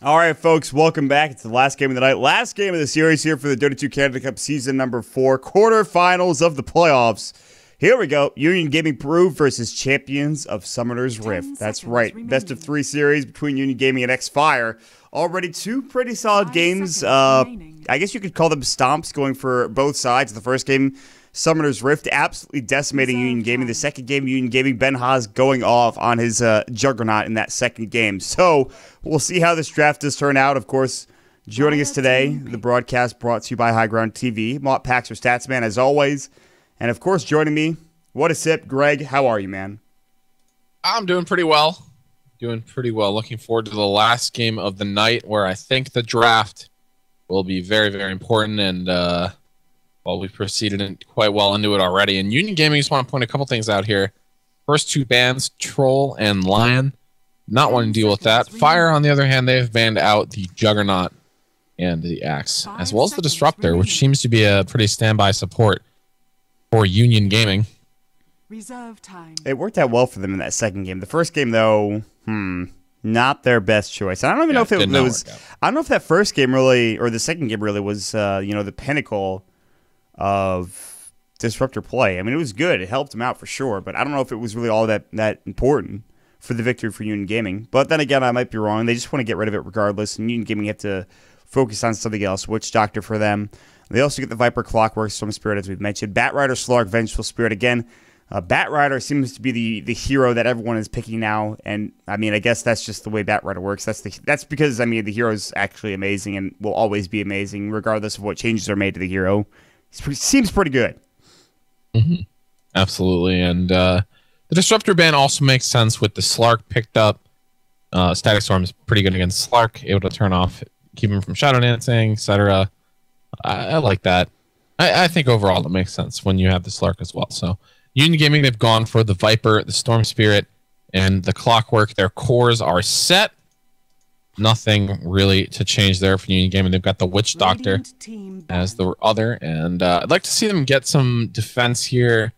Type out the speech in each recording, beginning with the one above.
All right, folks, welcome back. It's the last game of the night. Last game of the series here for the Dota 2 Canada Cup Season number 4, quarterfinals of the playoffs. Here we go. Union Gaming Peru versus champions of Summoner's Rift. That's right. Best of 3 series between Union Gaming and X-Fire. Already 2 pretty solid games. I guess you could call them stomps going for both sides. The first game, Summoner's Rift absolutely decimating Union Gaming. The second game, Union Gaming, Ben Haas going off on his juggernaut in that second game. So we'll see how this draft does turn out. Of course, joining us today, the broadcast brought to you by High Ground TV. Mott Paxer Statsman, as always. And of course, joining me, what a sip, Greg. How are you, man? I'm doing pretty well. Looking forward to the last game of the night, where I think the draft will be very, very important. And well, we've proceeded quite well into it already. And Union Gaming, just want to point a couple things out here. First 2 bans, Troll and Lion. Not wanting to deal with that. Fire, on the other hand, they've banned out the Juggernaut and the Axe, as well as the Disruptor, which seems to be a pretty standby support for Union Gaming. Reserve time. It worked out well for them in that second game. The first game, though, not their best choice. I don't even know if it was. I don't know if that first game really, or the second game really was, the pinnacle of Disruptor play. I mean, it was good. It helped them out for sure, but I don't know if it was really all that important for the victory for Union Gaming. But then again, I might be wrong. They just want to get rit of it regardless, and Union Gaming have to focus on something else. Witch Doctor for them. They also get the Viper, Clockwork, Storm Spirit, as we've mentioned. Batrider, Slark, Vengeful Spirit. Again, Batrider seems to be the hero that everyone is picking now, and I mean, I guess that's just the way Batrider works. That's because, I mean, the hero is actually amazing and will always be amazing, regardless of what changes are made to the hero. Seems pretty good. Absolutely, and the Disruptor ban also makes sense with the Slark picked up. Static Storm is pretty good against Slark, able to turn off, keep him from Shadow Dancing, etc. I like that. I think overall it makes sense when you have the Slark as well. So Union Gaming, they've gone for the Viper, the Storm Spirit, and the Clockwork. Their cores are set. Nothing really to change there for Union Gaming. They've got the Witch Doctor as the other, and I'd like to see them get some defense here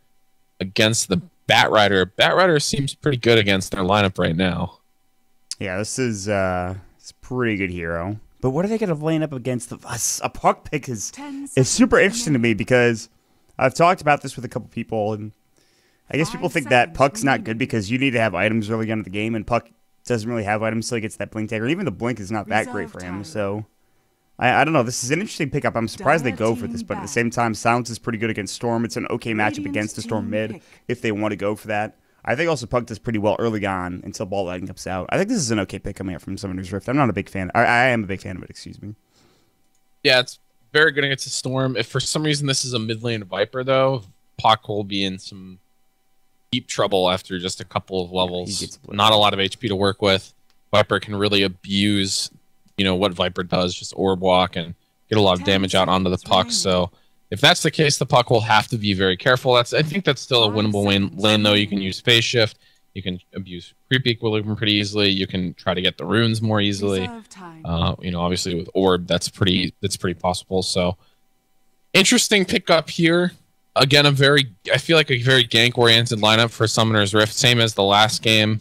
against the Batrider. Batrider seems pretty good against their lineup right now. Yeah, this is it's a pretty good hero. But what are they going to line up against? A Puck pick is super interesting to me because I've talked about this with a couple people, and I guess people think that Puck's not good because you need to have items early on in the game, and Puck doesn't really have items until he gets that Blink Dagger. Even the Blink is not that great for him, so I don't know. This is an interesting pickup. I'm surprised they go for this, but at the same time, Silence is pretty good against Storm. It's an okay matchup against the Storm mid if they want to go for that. I think also Puck does pretty well early on until Ball Lightning comes out. I think this is an okay pick coming out from Summoner's Rift. I'm not a big fan. I am a big fan of it, excuse me. Yeah, it's very good against the Storm. If for some reason this is a mid lane Viper, though, Puck will be in some deep trouble after just a couple of levels. Not a lot of HP to work with. Viper can really abuse, what Viper does, just orb walk and get a lot of damage out onto the Puck. So if that's the case, the Puck will have to be very careful. I think that's still a winnable lane, though. You can use Phase Shift. You can abuse Creep Equilibrium pretty easily. You can try to get the runes more easily. Obviously with Orb, that's pretty possible. So interesting pickup here. Again, I feel like a very gank-oriented lineup for Summoner's Rift, same as the last game.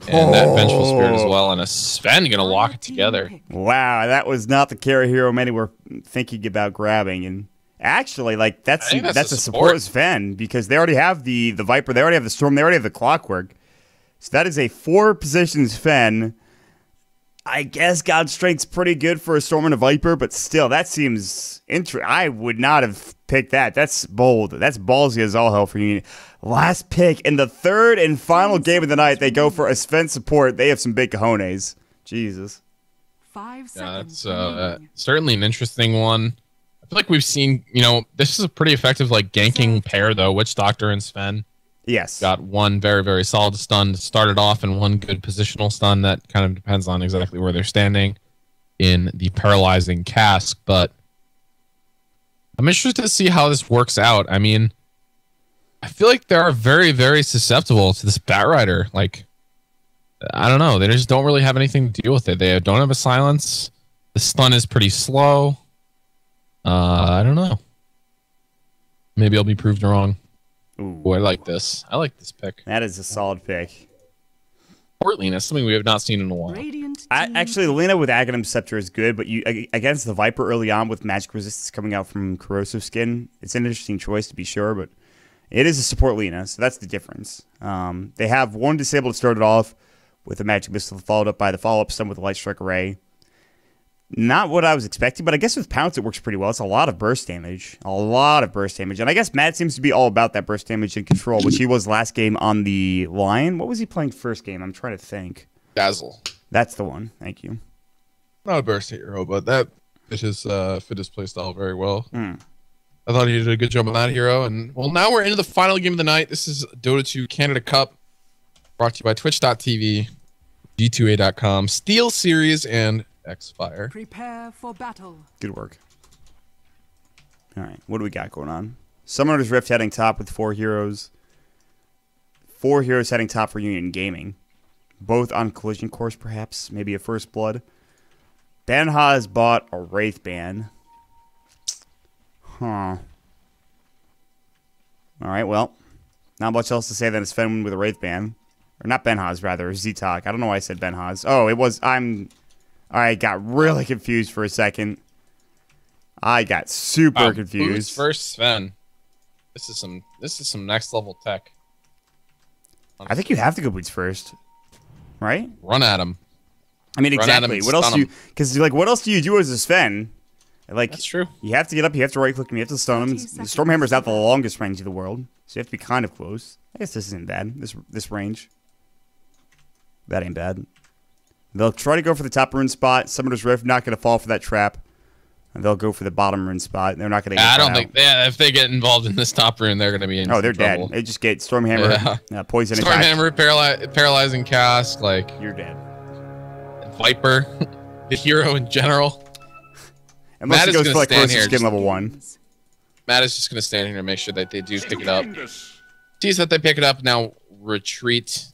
And that Vengeful Spirit as well, and a Sven going to lock it together. Wow, that was not the carry hero many were thinking about grabbing, and actually, that's a support Sven, because they already have the Viper, they already have the Storm, they already have the Clockwork. So that is a 4-position Sven. I guess God's Strength's pretty good for a Storm and a Viper, but still, that seems interesting. I would not have picked that. That's bold. That's ballsy as all hell for you. Last pick in the third and final game of the night, they go for a Sven support. They have some big cojones. Jesus. 5 seconds. Yeah, that's certainly an interesting one. I feel like we've seen, this is a pretty effective ganking pair, though, Witch Doctor and Sven. Yes. Got one very, very solid stun to start it off and one good positional stun. That kind of depends on exactly where they're standing in the paralyzing cask. But I'm interested to see how this works out. I mean, I feel like they are very, very susceptible to this Batrider. I don't know. They just don't really have anything to deal with it. They don't have a silence. The stun is pretty slow. I don't know. Maybe I'll be proved wrong. Ooh. Oh, I like this. I like this pick. That is a solid pick. Portliness, something we have not seen in a while. Actually, Lena with Aghanim Scepter is good, but you against the Viper early on with magic resistance coming out from Corrosive Skin, it's an interesting choice to be sure, but it is a support Lena, so that's the difference. They have one disable to start it off with a Magic Missile followed up by the follow-up stun with a Light Strike Array. Not what I was expecting, but I guess with Pounce it works pretty well. It's a lot of burst damage. A lot of burst damage. And I guess Matt seems to be all about that burst damage and control, which he was last game on the Lion. What was he playing first game? I'm trying to think. Dazzle. That's the one. Thank you. Not a burst hero, but that fit his playstyle very well. Mm. I thought he did a good job on that hero. And well, now we're into the final game of the night. This is Dota 2 Canada Cup, brought to you by Twitch.tv, G2A.com, Steel Series, and Xfire. Prepare for battle. Good work. All right, what do we got going on? Summoner's Rift heading top with 4 heroes. 4 heroes heading top for Union Gaming. Both on collision course, perhaps. Maybe a First Blood. Banha has bought a Wraith Band. Huh. Alright, well. Not much else to say than it's Fenwin with a Wraith Band. Or not Benhaz, rather. Z-Talk. I don't know why I said Benhaz. Oh, it was... I got really confused for a second. I got super confused. Boots first, Sven. This is some next level tech. I think you have to go boots first, right? Run at him. I mean, exactly. What else do you? Because like, what else do you do as a Sven? Like, that's true. You have to get up. You have to right click him. You have to stun him. The Stormhammer's not the longest range of the world, so you have to be kind of close. I guess this isn't bad. This range. That ain't bad. They'll try to go for the top rune spot. Summoner's Rift not going to fall for that trap. And they'll go for the bottom rune spot. They're not going to. I don't think. Yeah, if they get involved in this top rune, they're going to be in. Oh, they're trouble. dead. They just get Stormhammer, poison Stormhammer, paralyzing cast. Like you're dead. Viper, the hero in general. Unless he goes for like Corrosive Skin level 1. Matt is just going to stand here and make sure that they do pick it up. Sees that they pick it up, now retreat.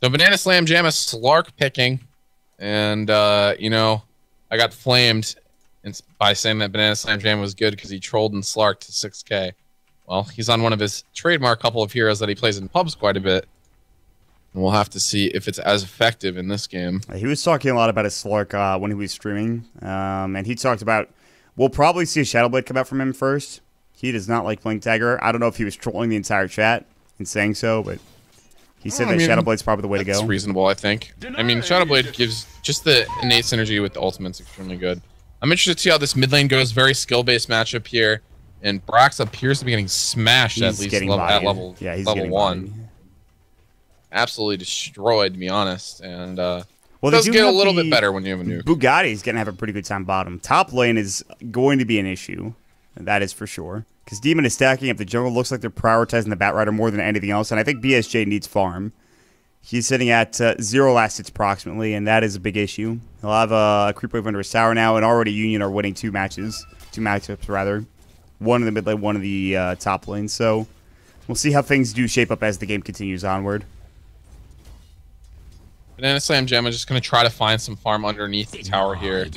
So Banana Slam Jam is Slark picking. And, you know, I got flamed by saying that Banana Slam Jam was good because he trolled and Slark to 6k. Well, he's on one of his trademark couple of heroes that he plays in pubs quite a bit. And we'll have to see if it's as effective in this game. He was talking a lot about his Slark when he was streaming. And he talked about, we'll probably see a Shadowblade come out from him first. He does not like playing Tagger. I don't know if he was trolling the entire chat in saying so, but he said that Shadowblade's probably the way to go. That's reasonable, I think. I mean, Shadowblade gives just the innate synergy with the ultimate's extremely good. I'm interested to see how this mid lane goes. Very skill-based matchup here. And Brax appears to be getting smashed at least at level 1. Absolutely destroyed, to be honest. And well, it does get a little bit better when you have a nuke. Bugatti's going to have a pretty good time bottom. Top lane is going to be an issue. That is for sure. Because Demon is stacking up the jungle. Looks like they're prioritizing the Batrider more than anything else. And I think BSJ needs farm. He's sitting at 0 last hits approximately, and that is a big issue. He'll have a creep wave under his tower now, and already Union are winning 2 matchups rather. One in the mid lane, one in the top lane. So we'll see how things do shape up as the game continues onward. Banana Slam Jam is just going to try to find some farm underneath the tower here.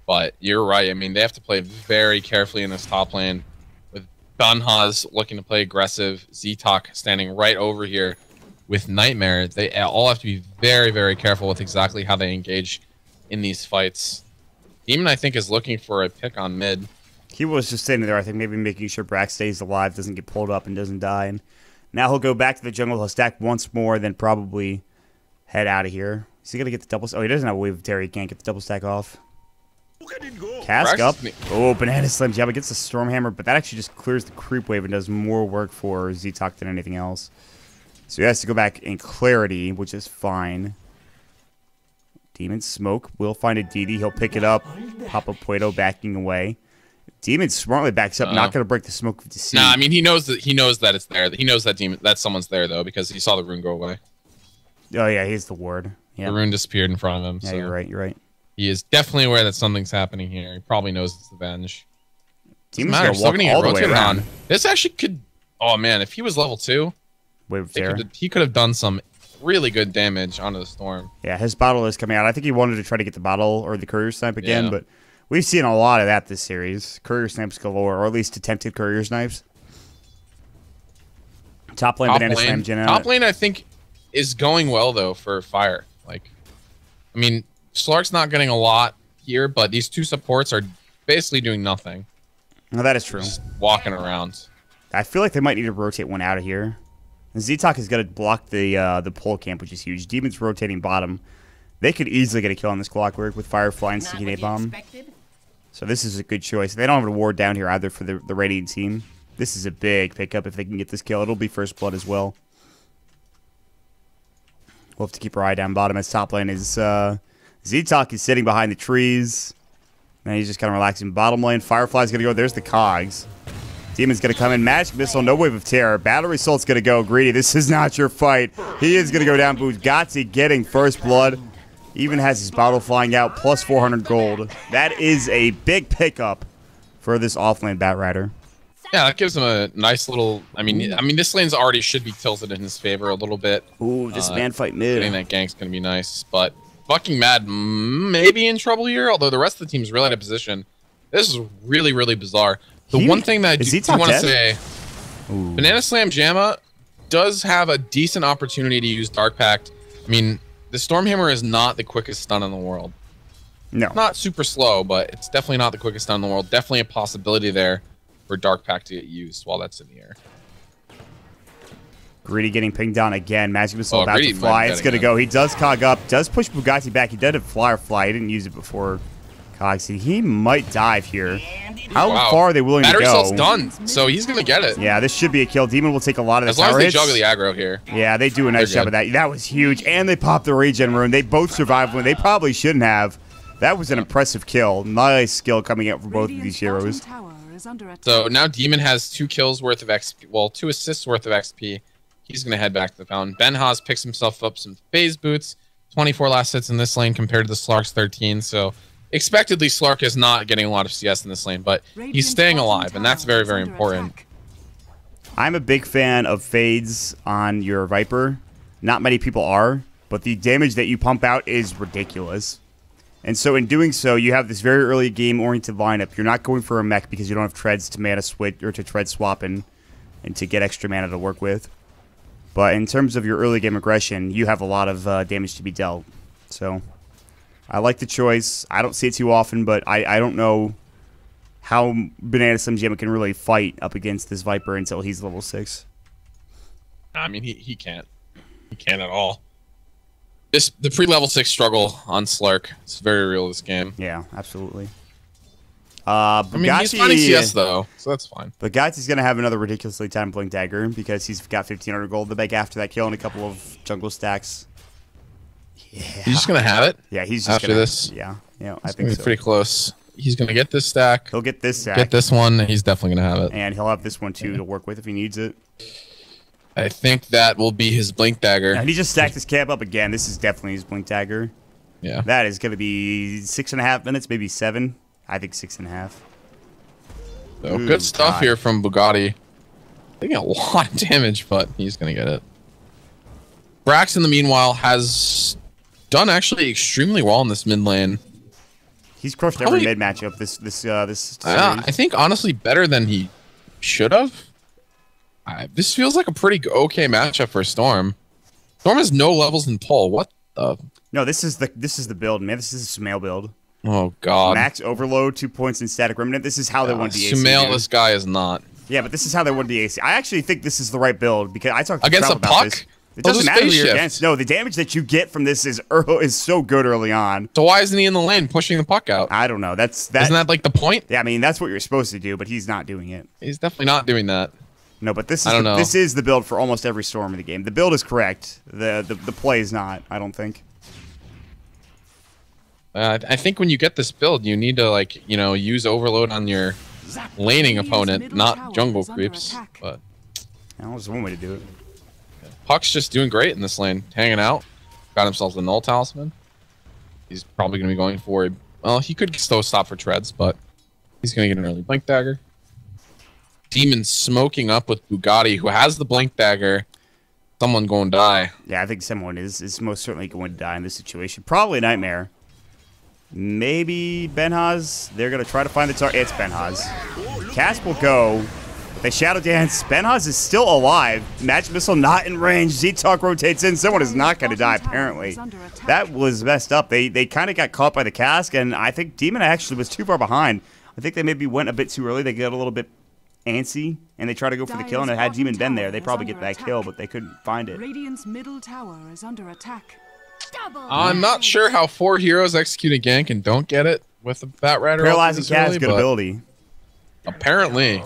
But you're right. I mean, they have to play very carefully in this top lane. With Banhaz looking to play aggressive, Z-Talk standing right over here with Nightmare. They all have to be very, very careful with exactly how they engage in these fights. Demon, I think, is looking for a pick on mid. He was just standing there, I think, maybe making sure Brax stays alive, doesn't get pulled up, and doesn't die. And now he'll go back to the jungle. He'll stack once more, then probably head out of here. Is he going to get the double... Oh, he doesn't have a wave of Terry. He can't get the double stack off. Cask up. Oh, Banana Slam Jam against the Stormhammer, but that actually just clears the creep wave and does more work for Z-Talk than anything else. So he has to go back in clarity, which is fine. Demon Smoke will find a DD. He'll pick it up. Papa Puedo backing away. Demon smartly backs up, not going to break the smoke to see. Nah, I mean he knows that it's there. He knows that someone's there though because he saw the rune go away. Oh yeah, he's the ward. Yeah. The rune disappeared in front of him. Yeah, so you're right. You're right. He is definitely aware that something's happening here. He probably knows it's the Venge. Demon's gonna walk all the way around. This actually could. Oh man, if he was level 2, he could have done some really good damage onto the Storm. Yeah, his bottle is coming out. I think he wanted to try to get the bottle or the courier snipe again, but we've seen a lot of that this series. Courier snipes galore, or at least attempted courier snipes. Top lane, Banana Slam Jam. Top lane, I think, is going well though for Fire. Like, I mean, Slark's not getting a lot here, but these two supports are basically doing nothing. No, that is true. Just walking around. I feel like they might need to rotate one out of here. Z-Talk is going to block the pole camp, which is huge. Demon's rotating bottom. They could easily get a kill on this Clockwork with Firefly and Sticky Napalm. So this is a good choice. They don't have a ward down here either for the Radiant team. This is a big pickup if they can get this kill. It'll be first blood as well. We'll have to keep our eye down bottom as top lane is Z-Talk is sitting behind the trees. And he's just kind of relaxing. Bottom lane, Firefly's going to go. There's the Cogs. Demon's going to come in. Magic Missile, no Wave of Terror. Battle Assault's going to go. Greedy, this is not your fight. He is going to go down. Bugatti getting first blood. Even has his bottle flying out. Plus 400 gold. That is a big pickup for this offlane Batrider. Yeah, that gives him a nice little... I mean, this lane's already should be tilted in his favor a little bit. Ooh, this man fight mid. Getting that gank's going to be nice. But fucking Mad may be in trouble here, although the rest of the team's really out of position. This is really, really bizarre. The one thing that I do want to say, Banana Slam Jamma does have a decent opportunity to use Dark Pact. I mean, the Stormhammer is not the quickest stun in the world. No. Not super slow, but it's definitely not the quickest stun in the world. Definitely a possibility there for Dark Pact to get used while that's in the air. Greedy getting pinged down again. Magic Missile about to fly. It's going to go. He does cog up. Does push Bugatti back. He did have Firefly. He didn't use it before. He might dive here. How far are they willing to go? Battery Assault's done, so he's going to get it. Yeah, this should be a kill. Demon will take a lot of the tower hits. As long as they juggle the aggro here. Yeah, they do a nice job of that. That was huge. And they popped the regen rune. They both survived when they probably shouldn't have. That was an impressive kill. Nice skill coming out from both of these heroes. So now Demon has 2 kills worth of XP. Well, 2 assists worth of XP. He's going to head back to the fountain. Ben Haas picks himself up some phase boots. 24 last hits in this lane compared to the Slark's 13. So expectedly, Slark is not getting a lot of CS in this lane, but he's staying alive, and that's very, very important. I'm a big fan of fades on your Viper. Not many people are, but the damage that you pump out is ridiculous. And so in doing so, you have this very early game-oriented lineup. You're not going for a mech because you don't have treads to mana switch or to tread swap and to get extra mana to work with. But in terms of your early game aggression, you have a lot of damage to be dealt. So I like the choice. I don't see it too often, but I don't know how Banana Slim Jamma can really fight up against this Viper until he's level 6. I mean, he can't. He can't at all. The pre-level 6 struggle on Slark is very real this game. Yeah, absolutely. I mean, he's finding CS though, so that's fine. But Guy's going to have another ridiculously timed Blink Dagger because he's got 1,500 gold to make after that kill and a couple of jungle stacks. Yeah. He's just going to have it? Yeah, he's just after this. Yeah, I think so. Pretty close. He's going to get this stack. He'll get this stack. Get this one. He's definitely going to have it. And he'll have this one too to work with if he needs it. I think that will be his Blink Dagger. And he just stacked his camp up again. This is definitely his Blink Dagger. Yeah. That is going to be 6.5 minutes, maybe 7. I think 6.5. So good stuff here from Bugatti. Taking a lot of damage, but he's going to get it. Brax, in the meanwhile, has done actually extremely well in this mid lane. He's crushed every mid matchup this series. I think honestly better than he should have. This feels like a pretty okay matchup for Storm. Storm has no levels in pull. What the? No, this is the build, man. This is a Sumail build. Oh god. Max overload, 2 points in static remnant. This is how they want DAC. Sumail, this guy is not. Yeah, but this is how they want DAC. I actually think this is the right build because I talked to against a about puck. This. It doesn't matter who you're against. No, the damage that you get from this is so good early on. So why isn't he in the lane pushing the puck out? I don't know. Isn't that like the point? Yeah, I mean that's what you're supposed to do, but he's not doing it. He's definitely not doing that. No, but this is the build for almost every Storm in the game. The build is correct. The play is not. I don't think. I think when you get this build, you need to use overload on your laning opponent, not jungle creeps. But that was one way to do it. Puck's just doing great in this lane, hanging out. Got himself the Null Talisman. He's probably going to be going for he could still stop for treads, but he's going to get an early Blink Dagger. Demon smoking up with Bugatti, who has the Blink Dagger. Someone going to die. Yeah, I think someone is most certainly going to die in this situation. Probably Nightmare. Maybe Ben Haas. They're going to try to find the target. It's Ben Haas. Cast will go. They Shadow Dance. Benhaz is still alive. Magic Missile not in range. Z-Talk rotates in. Someone is not going to die, apparently. That was messed up. They kind of got caught by the cask, and I think Demon actually was too far behind. I think they maybe went a bit too early. They got a little bit antsy, and they tried to go for the kill, and it had Demon been there, they probably get that kill, but they couldn't find it. Radiant's middle tower is under attack. I'm not sure how 4 heroes execute a gank and don't get it with the Bat Rider. Paralyzing Cat is good ability. Apparently.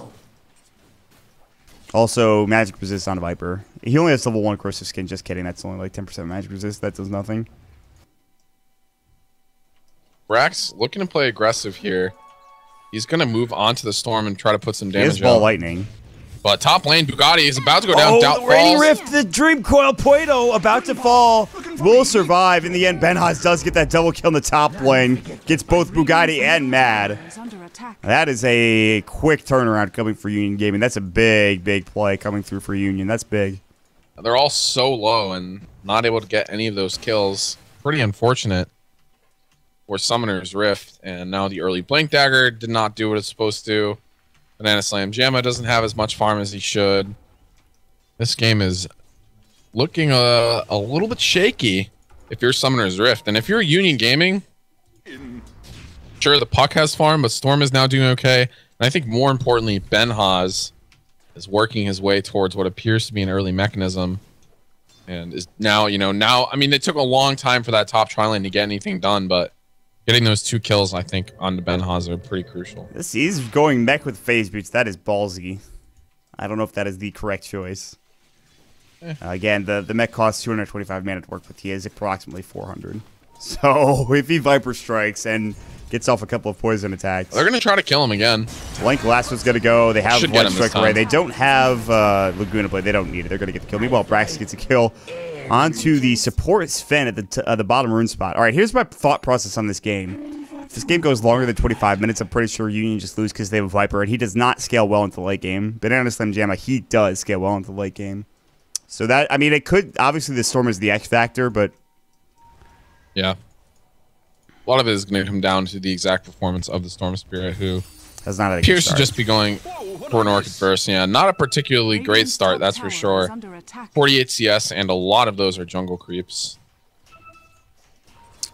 Also, magic resist on Viper. He only has level 1 corrosive skin. Just kidding. That's only like 10% magic resist. That does nothing. Brax looking to play aggressive here. He's going to move on to the Storm and try to put some damage Ball Lightning. But top lane, Bugatti is about to go down. Oh, the Raining Rift, the Dream Coil Poito about to fall. Will survive. In the end, Benhaz does get that double kill in the top lane. Gets both Bugatti and Mad. That is a quick turnaround coming for Union Gaming. That's a big, big play coming through for Union. That's big. They're all so low and not able to get any of those kills. Pretty unfortunate for Summoner's Rift. And now the early Blink Dagger did not do what it's supposed to. Banana Slam Jamma doesn't have as much farm as he should. This game is looking a little bit shaky if you're Summoner's Rift. And if you're Union Gaming, sure, the Puck has farm, but Storm is now doing okay. And I think more importantly, Benhaz is working his way towards what appears to be an early mechanism. And is now, I mean, it took a long time for that top tri lane to get anything done, but getting those 2 kills, I think, on the Benhaz are pretty crucial. He's going mech with phase boots. That is ballsy. I don't know if that is the correct choice. Again, the mech costs 225 mana to work with. He is approximately 400. So if he Viper strikes and gets off a couple of poison attacks, they're going to try to kill him again. Blank Lasso's going to go. They have Blood Strike Array. They don't have Laguna Blade. They don't need it. They're going to get the kill. Meanwhile, Brax gets a kill onto the support Sven at the bottom rune spot. All right, here's my thought process on this game. If this game goes longer than 25 minutes, I'm pretty sure Union just lose because they have a Viper, and he does not scale well into the late game. Banana Slam Jamma, he does scale well into the late game. So that, I mean, it could, obviously the Storm is the X factor, but yeah. A lot of it is going to come down to the exact performance of the Storm Spirit, who appears to just be going for an Orchid first. Yeah, not a particularly great start, that's for sure. 48 CS, and a lot of those are jungle creeps.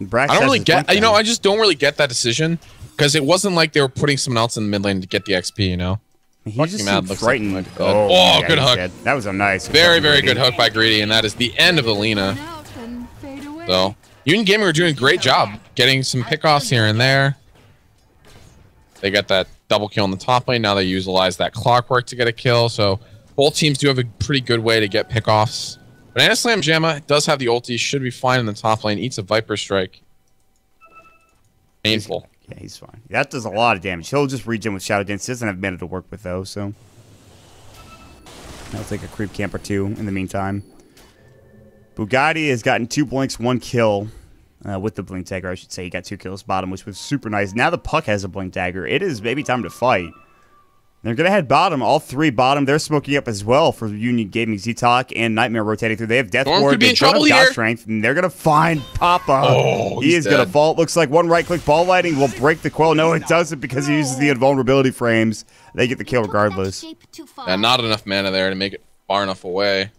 I don't really get, I just don't really get that decision, because it wasn't like they were putting someone else in the mid lane to get the XP, you know? He just seemed frightened. Like yeah, good hook. Dead. That was a nice. Very, very good hook by Greedy, and that is the end of the Lina. So, Union Gaming are doing a great job getting some pickoffs here and there. They got that double kill in the top lane. Now they utilize that clockwork to get a kill. So, both teams do have a pretty good way to get pickoffs. Banana Slam Jamma does have the ulti. Should be fine in the top lane. Eats a Viper Strike. Painful. Yeah, he's fine. That does a lot of damage. He'll just regen with Shadow Dance. He doesn't have mana to work with, though, so I'll take a creep camp or 2 in the meantime. Bugatti has gotten 2 blinks, 1 kill with the Blink Dagger, I should say. He got 2 kills bottom, which was super nice. Now the Puck has a Blink Dagger. It is maybe time to fight. They're going to head bottom. All 3 bottom. They're smoking up as well for Union Gaming. Z-Talk and Nightmare rotating through. They have Death Ward. They don't have God Strength, and they're going to find Papa. Oh, he is going to fall. It looks like 1 right-click ball lighting will break the coil. No, it doesn't, because he uses the invulnerability frames. They get the kill regardless. And not enough mana there to make it far enough away.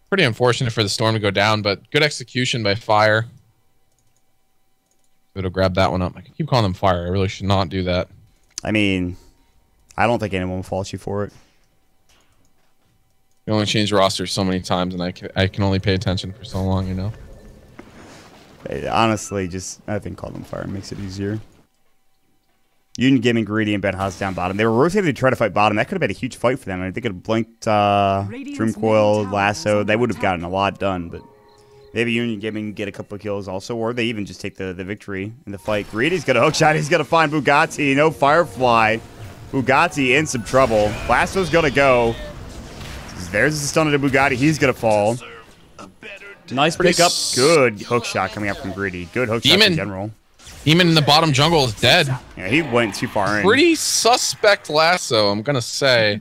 Pretty unfortunate for the Storm to go down, but good execution by Fire. It'll grab that one up. I can keep calling them Fire. I really should not do that. I mean, I don't think anyone will fault you for it. You only change rosters so many times, and I can only pay attention for so long, you know? Honestly, I think call them Fire makes it easier. Union Gaming, Greedy, and Benhaz down bottom. They were rotating to try to fight bottom. That could have been a huge fight for them. I mean, they could have blinked Dream Coil, Lasso. They would have gotten a lot done, but maybe Union Gaming get a couple of kills also, or they even just take the victory in the fight. Greedy's got a hookshot. He's going to find Bugatti. No Firefly. Bugatti in some trouble. Lasso's going to go. There's a stun to Bugatti. He's going to fall. Nice pickup. Good hookshot coming out from Greedy. Good hookshot in general. Demon in the bottom jungle is dead. Yeah, he went too far in. Pretty suspect lasso, I'm going to say.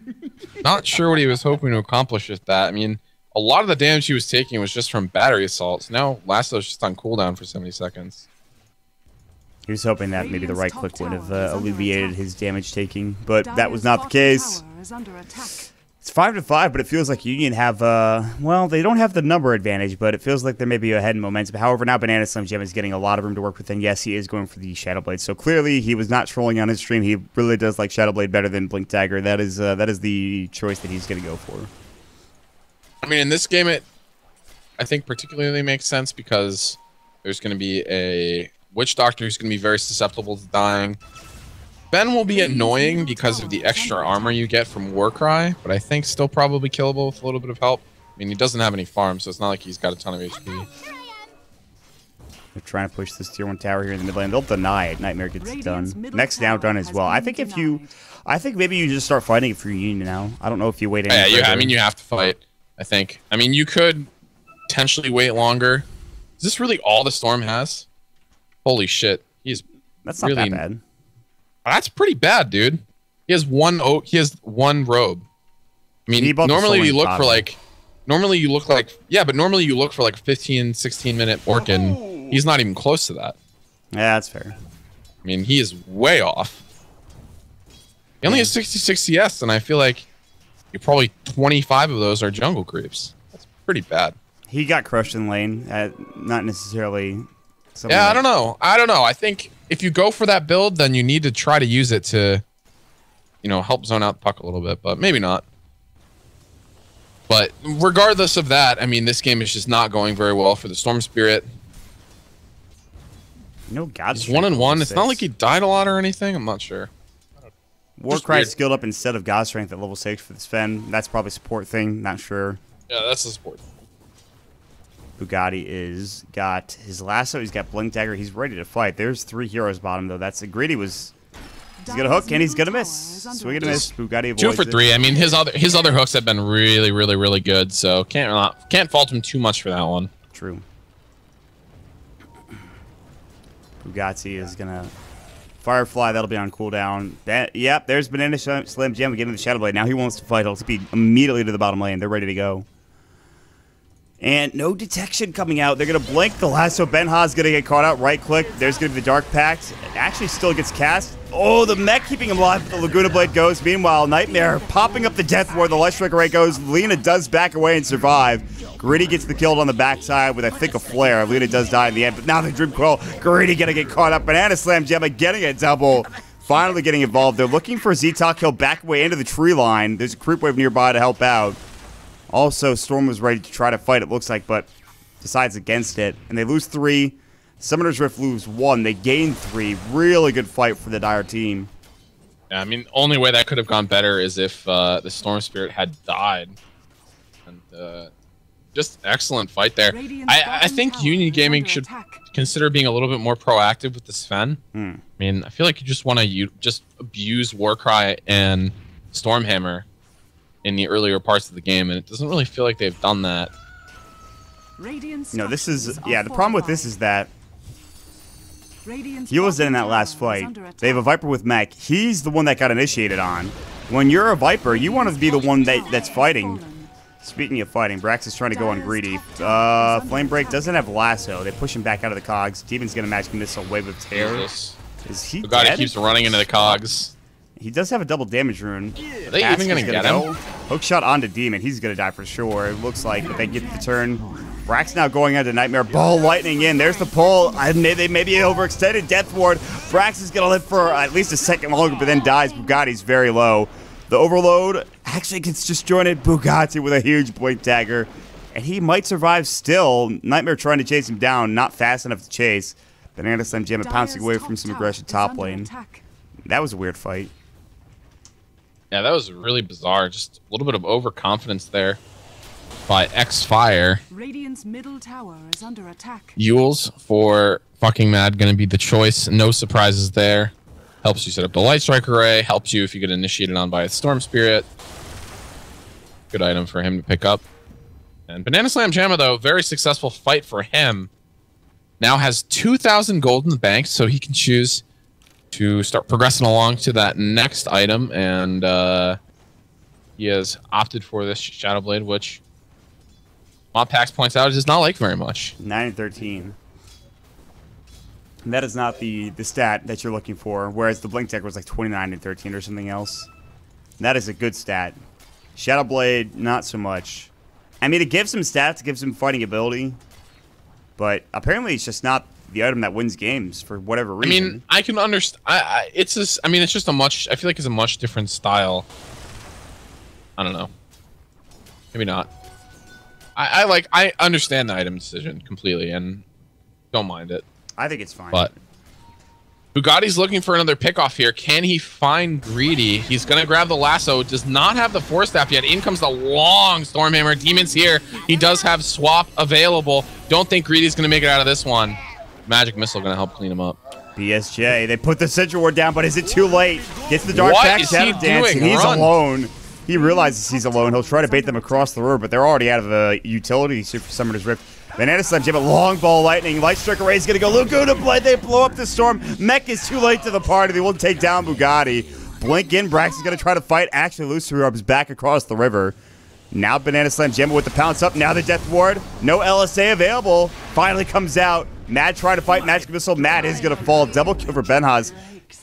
Not sure what he was hoping to accomplish with that. I mean, a lot of the damage he was taking was just from battery assaults. Now, Lasso's just on cooldown for 70 seconds. He was hoping that maybe the right click would have alleviated his damage taking, but that was not the case. It's 5-5, but it feels like Union have, well, they don't have the number advantage, but it feels like they're maybe ahead in momentum. However, now Banana Slam Jam is getting a lot of room to work with, and yes, he is going for the Shadow Blade. So clearly, he was not trolling on his stream. He really does like Shadow Blade better than Blink Dagger. That is the choice that he's going to go for. I mean, in this game, I think particularly makes sense because there's going to be a Witch Doctor who's going to be very susceptible to dying. Ben will be annoying because of the extra armor you get from Warcry, but I think still probably killable with a little bit of help. I mean, he doesn't have any farm, so it's not like he's got a ton of HP. They're trying to push this tier 1 tower here in the mid lane. They'll deny it. Nightmare gets it done. Next now done as well. I think maybe you just start fighting for Union now. I don't know if you wait any yeah, I mean, you have to fight, I think. I mean, you could potentially wait longer. Is this really all the Storm has? Holy shit. That's not really that bad. That's pretty bad, dude. He has one robe. I mean, normally you look for like Normally you look like, yeah, but normally you look for like a 15, 16-minute orc, and he's not even close to that. Yeah, that's fair. I mean, he is way off. He only has 66 CS, and I feel like probably 25 of those are jungle creeps. That's pretty bad. He got crushed in lane, not necessarily. Yeah, I don't know. I think if you go for that build, then you need to try to use it to, you know, help zone out the puck a little bit, but maybe not. But regardless of that, I mean, this game is just not going very well for the Storm Spirit. No God. He's 1-1. It's not like he died a lot or anything. I'm not sure. Warcry skilled up instead of God Strength at level 6 for the Sven. That's probably a support thing. Not sure. Yeah, that's a support. Bugatti got his lasso. He's got Blink Dagger. He's ready to fight. There's 3 heroes bottom though. That's a greedy was. He's gonna hook and he's gonna miss. Swing and a miss. Bugatti avoids 2 for 3. I mean, his other hooks have been really good. So can't fault him too much for that one. True. Bugatti is gonna Firefly. That'll be on cooldown. Yep. There's Banana Slam Jam getting the Shadow Blade. Now he wants to fight. He'll speed immediately to the bottom lane. They're ready to go. And no detection coming out. They're going to blink. The lasso. Benha's going to get caught out. Right click. There's going to be the Dark Pact. It actually still gets cast. Oh, the mech keeping him alive. The Laguna Blade goes. Meanwhile, Nightmare popping up the Death Ward. The Light Striker Ray goes. Lena does back away and survive. Gritty gets the kill on the backside with, I think, a flare. Lena does die in the end. But now the Dream Coil. Gritty going to get caught up. Banana Slam Gemma getting a double. Finally getting involved. They're looking for Z-Talk. He'll back away into the tree line. There's a creep wave nearby to help out. Also, Storm was ready to try to fight, it looks like, but decides against it. And they lose 3. Summoner's Rift lose 1. They gain 3. Really good fight for the Dire team. Yeah, I mean, only way that could have gone better is if the Storm Spirit had died. And just excellent fight there. I think Union Gaming should consider being a little bit more proactive with the Sven. I mean, I feel like you just want to just abuse Warcry and Stormhammer in the earlier parts of the game, and it doesn't really feel like they've done that. No, this is, yeah, the problem with this is that he was in that last fight. They have a Viper with mech. He's the one that got initiated on. When you're a Viper, you want to be the one that's fighting. Speaking of fighting, Brax is trying to go on Greedy. Flame Break doesn't have lasso. They push him back out of the cogs. Demon's going to match miss a Wave of Terror. Is he dead? He keeps running into the cogs. He does have a double damage rune. Are they even going to get him? Hook shot onto Demon. He's going to die for sure. It looks like, but they get the turn. Brax now going into Nightmare. Ball lightning in. There's the pull. They maybe overextended Death Ward. Brax is going to live for at least a second longer, but then dies. Bugatti's very low. The Overload actually gets disjointed. Bugatti with a huge Blink Dagger. And he might survive still. Nightmare trying to chase him down. Not fast enough to chase. Banana Slam Jam pouncing away from some aggression top lane. That was a weird fight. Yeah, that was really bizarre. Just a little bit of overconfidence there by X-Fire. Radiant's middle tower is under attack. Yules for fucking mad going to be the choice. No surprises there. Helps you set up the Light Strike Array. Helps you if you get initiated on by a Storm Spirit. Good item for him to pick up. And Banana Slam Jamma, though, very successful fight for him. Now has 2,000 gold in the bank, so he can choose to start progressing along to that next item, and he has opted for this Shadow Blade, which Mod Pax points out does not like very much. 9 and 13. That is not the stat that you're looking for, whereas the Blink Tech was like 29 and 13 or something else. That is a good stat. Shadow Blade, not so much. I mean, it gives him stats, it gives him fighting ability, but apparently it's just not the item that wins games for whatever reason. I mean, I can understand. It's just. I mean, it's just a much. I feel like it's a much different style. I don't know. Maybe not. I understand the item decision completely and don't mind it. I think it's fine. But Bugatti's looking for another pickoff here. Can he find Greedy? He's going to grab the lasso. Does not have the Force Staff yet. In comes the long Stormhammer. Demon's here. He does have Swap available. Don't think Greedy's going to make it out of this one. Magic Missile going to help clean him up. BSJ, they put the Sigil Ward down, but is it too late? Gets the Dark Pact, Shadow Dance, and he's alone. He realizes he's alone. He'll try to bait them across the river, but they're already out of the utility. Super Summoner's Rift. Banana Slam Jam, a long ball lightning. Light Strike Array is going to go. Laguna Blade, they blow up the storm. Mech is too late to the party. They will take down Bugatti. Blink in. Brax is going to try to fight. Actually, Lucifer is back across the river. Now Banana Slam Jam with the pounce up. Now the Death Ward. No LSA available. Finally comes out. Mad trying to fight Magic Missile. Mad is going to fall. Double kill for Benhaz.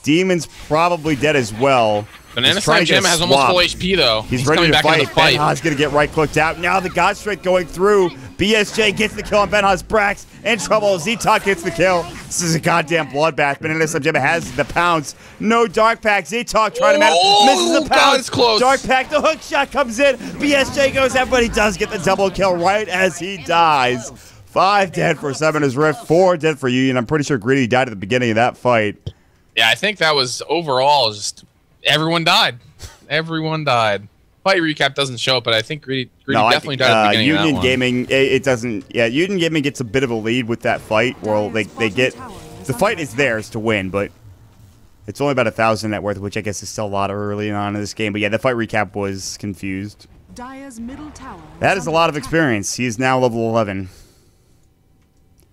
Demon's probably dead as well. Banana Slam Jam has almost full HP though. He's ready to fight. Benhaz going to get right clicked out. Now the God Strike going through. BSJ gets the kill on Benhaz. Brax in trouble. Z-Talk gets the kill. This is a goddamn bloodbath. Banana Slam Jam has the pounce. No Dark Pack. Z-Talk trying to match. Misses the pounce. It's close. Dark Pack. The hook shot comes in. BSJ goes out, but he does get the double kill right as he dies. 5 dead for Summoner's Rift. 4 dead for Union. I'm pretty sure Greedy died at the beginning of that fight. Yeah, I think that was overall just everyone died. Everyone died. Fight recap doesn't show it, but I think Greedy definitely died at the beginning Union of that one. Gaming, it doesn't. Yeah, Union Gaming gets a bit of a lead with that fight. Well, they get the fight is theirs to win, but it's only about 1,000 net worth, which I guess is still a lot early on in this game. But yeah, the fight recap was confused. That is a lot of experience. He is now level 11.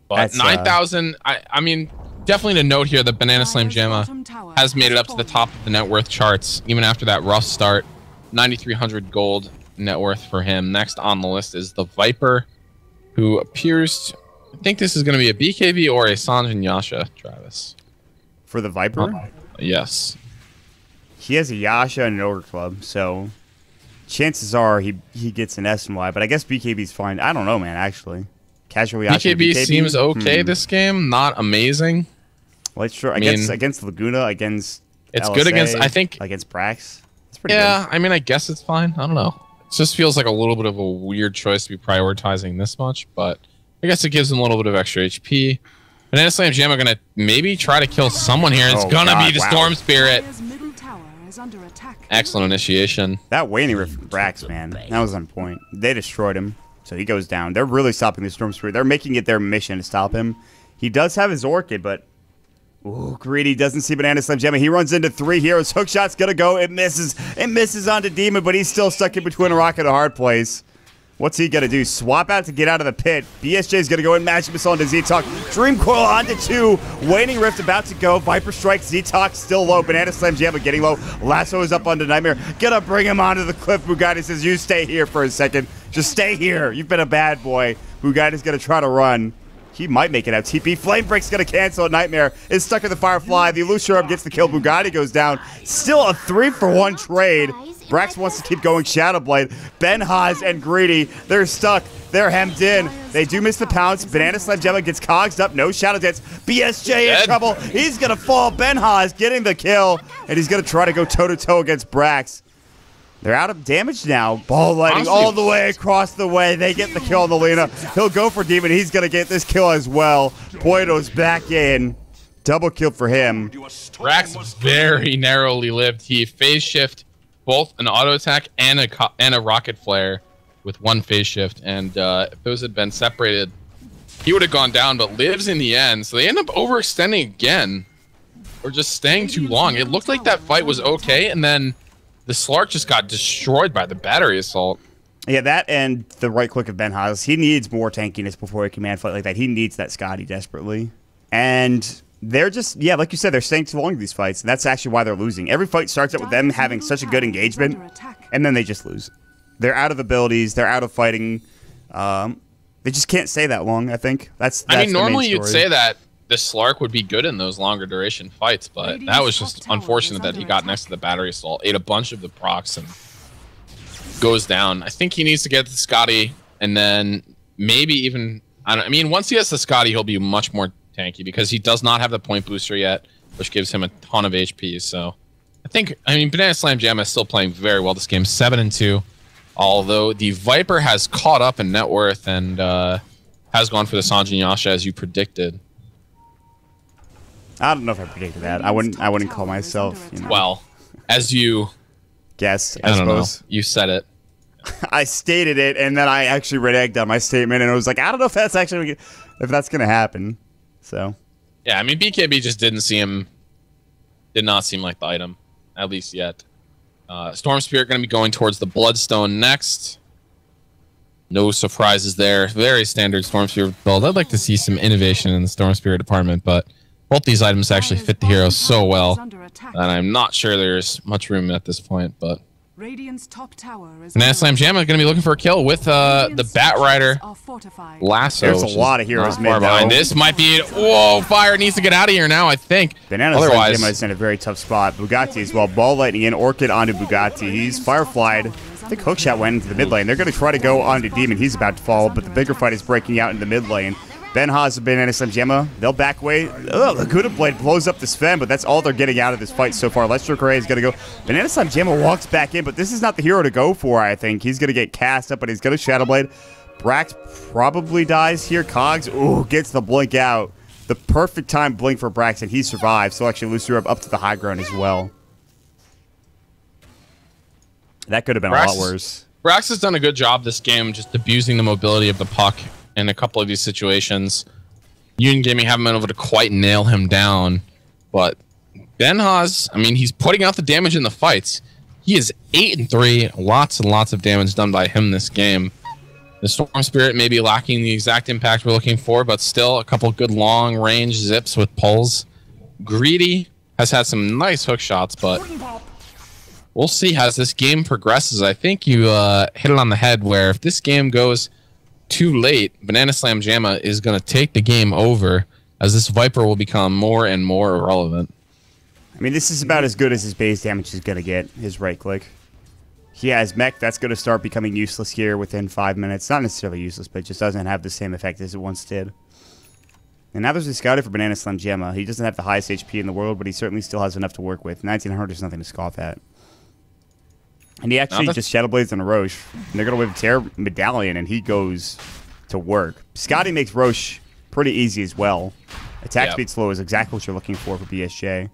But 9,000. I mean, definitely to note here that Banana Slam Jamma has made it up to the top of the net worth charts, even after that rough start. 9,300 gold net worth for him. Next on the list is the Viper, who appears. I think this is going to be a BKB or a Sanj and Yasha, Travis. For the Viper? Yes. He has a Yasha and an Ogre Club, so chances are he gets an SNY, but I guess BKB's fine. I don't know, man, actually. Casual Yasha BKB seems okay this game, not amazing. Well, sure. Against Laguna, against it's LSA, good against, I think. Against Brax. It's pretty good. I mean, I guess it's fine. I don't know. It just feels like a little bit of a weird choice to be prioritizing this much, but I guess it gives him a little bit of extra HP. Banana Slam Jam are going to maybe try to kill someone here. It's going to be the Storm Spirit. Excellent initiation. That waning rift from Brax, man. That was on point. They destroyed him, so he goes down. They're really stopping the Storm Spirit. They're making it their mission to stop him. He does have his Orchid, but ooh, Greedy doesn't see Banana Slam Jam. He runs into 3 heroes. Hookshot's going to go. It misses. It misses onto Demon, but he's still stuck in between a rock and a hard place. What's he going to do? Swap out to get out of the pit. BSJ's going to go in. Magic Missile onto Z-Talk. Dream Coil onto 2. Waning Rift about to go. Viper Strike. Z-Talk still low. Banana Slam Jam getting low. Lasso is up onto Nightmare. Gonna bring him onto the cliff. Bugatti says, you stay here for a second. Just stay here. You've been a bad boy. Bugatti's going to try to run. He might make it out. TP. Flame Break's going to cancel. Nightmare is stuck in the Firefly. The Illusion gets the kill. Bugatti goes down. Still a 3-for-1 trade. Brax wants to keep going. Shadow Blade. Benhaz and Greedy. They're stuck. They're hemmed in. They do miss the pounce. Banana Slam Gemma gets cogsed up. No Shadow Dance. BSJ in trouble. He's going to fall. Benhaz getting the kill. And he's going to try to go toe-to-toe against Brax. They're out of damage now. Ball lighting all the way across the way. They get the kill on the Lena. He'll go for Demon. He's going to get this kill as well. Poito's back in. Double kill for him. Brax very narrowly lived. He phase shift both an auto attack and a rocket flare with 1 phase shift. And if those had been separated, he would have gone down, but lives in the end. So they end up overextending again. Or just staying too long. It looked like that fight was okay, and then the Slark just got destroyed by the battery assault. Yeah, that and the right click of Benhaz. He needs more tankiness before he can man fight like that. He needs that Scotty desperately. And they're just, yeah, like you said, they're staying too long in these fights. And that's actually why they're losing. Every fight starts out with them having such a good engagement, and then they just lose. They're out of abilities. They're out of fighting. They just can't stay that long, I think. That's I mean, normally you'd say that the Slark would be good in those longer duration fights, but that was just unfortunate that he got next to the battery assault, ate a bunch of the procs, and goes down. I think he needs to get the Scotty, and then maybe even... I mean, once he gets the Scotty, he'll be much more tanky because he does not have the point booster yet, which gives him a ton of HP. So I mean, Banana Slam Jamma is still playing very well this game, 7-2. Although the Viper has caught up in net worth and has gone for the Sanjin Yasha as you predicted. I don't know if I predicted that. I wouldn't call myself. You know. Well, as you guessed, I suppose. Know. You said it. I stated it, and then I actually reneged on my statement, and I was like, I don't know if that's actually gonna happen. So, yeah, I mean, BKB just did not seem like the item, at least yet. Storm Spirit going to be going towards the Bloodstone next. No surprises there. Very standard Storm Spirit build. I'd like to see some innovation in the Storm Spirit department, but both these items actually fit the hero so well that I'm not sure there's much room at this point, but... Radiant's top tower is Banana Slam Jamma is going to be looking for a kill with the Bat Rider Lasso. There's a lot of heroes mid behind. This might be it. Whoa, Fire needs to get out of here now, I think. Banana Slam Jamma is in a very tough spot. Bugatti as well. Ball Lightning in. Orchid onto Bugatti. He's Fireflied. I think Hookshot went into the mid lane. They're going to try to go onto Demon. He's about to fall, but the bigger fight is breaking out in the mid lane. Ben Haas and Banana Slam Jamma, they'll back away. Laguna Blade blows up the Sven, but that's all they're getting out of this fight so far. Lester Correa is going to go. Banana Slam Jamma walks back in, but this is not the hero to go for, I think. He's going to get cast up, but he's going to Shadow Blade. Brax probably dies here. Cogs, gets the blink out. The perfect time blink for Brax, and he survives. So actually Lucifer up to the high ground as well. That could have been a lot worse. Brax has done a good job this game just abusing the mobility of the puck in a couple of these situations. Union Gaming haven't been able to quite nail him down, but Ben Haas, I mean, he's putting out the damage in the fights. He is 8-3, lots and lots of damage done by him this game. The Storm Spirit may be lacking the exact impact we're looking for, but still a couple good long range zips with pulls. Greedy has had some nice hook shots, but we'll see as this game progresses. I think you hit it on the head where if this game goes too late, Banana Slam Jamma is going to take the game over as this Viper will become more and more irrelevant. I mean, this is about as good as his base damage is going to get, his right click. He has mech, that's going to start becoming useless here within 5 minutes. Not necessarily useless, but it just doesn't have the same effect as it once did. And now there's a scouted for Banana Slam Jamma. He doesn't have the highest HP in the world, but he certainly still has enough to work with. 1900 is nothing to scoff at. And he actually just Shadow Blades on a Roche. And they're going to wave Terror Medallion, and he goes to work. Scotty makes Roche pretty easy as well. Attack speed slow is exactly what you're looking for BSJ.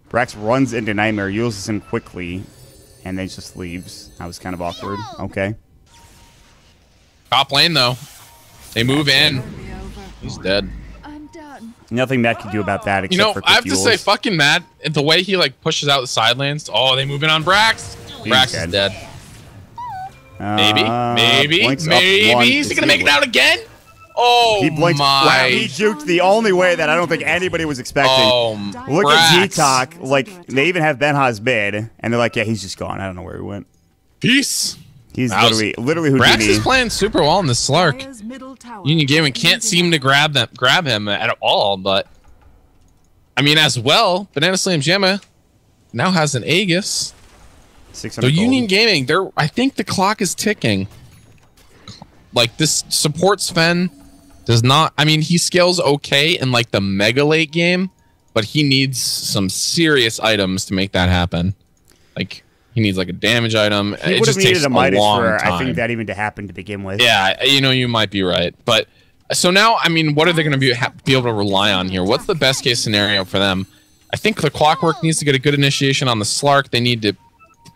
Brax runs into Nightmare, uses him quickly, and then just leaves. That was kind of awkward. Okay. Top lane, though. They move in. He's dead. Nothing Matt can do about that except for I have to say, fucking Matt, the way he like pushes out the side lanes. Oh, they move in on Brax. Brax is dead. Maybe. Is he gonna make it out again? Oh, he blinked. My. Wow, he juked the only way that I don't think anybody was expecting. Look at Z-Talk. Like, they even have Ben Haas mid, and they're like, yeah, he's just gone. I don't know where he went. Peace. He's literally Houdini. Brax is playing super well in the Slark. Union Gaming can't seem to grab him at all, but I mean, as well, Banana Slam Jamma now has an Aegis. So Union Gaming, I think the clock is ticking. Like, this support Sven does not... I mean, he scales okay in, like, the mega late game, but he needs some serious items to make that happen. Like, he needs, like, a damage item. He would have needed a Midas for, I think, that even to happen to begin with. Yeah, you might be right. But, so now, I mean, what are they going to be able to rely on here? What's the best case scenario for them? I think the Clockwork needs to get a good initiation on the Slark. They need to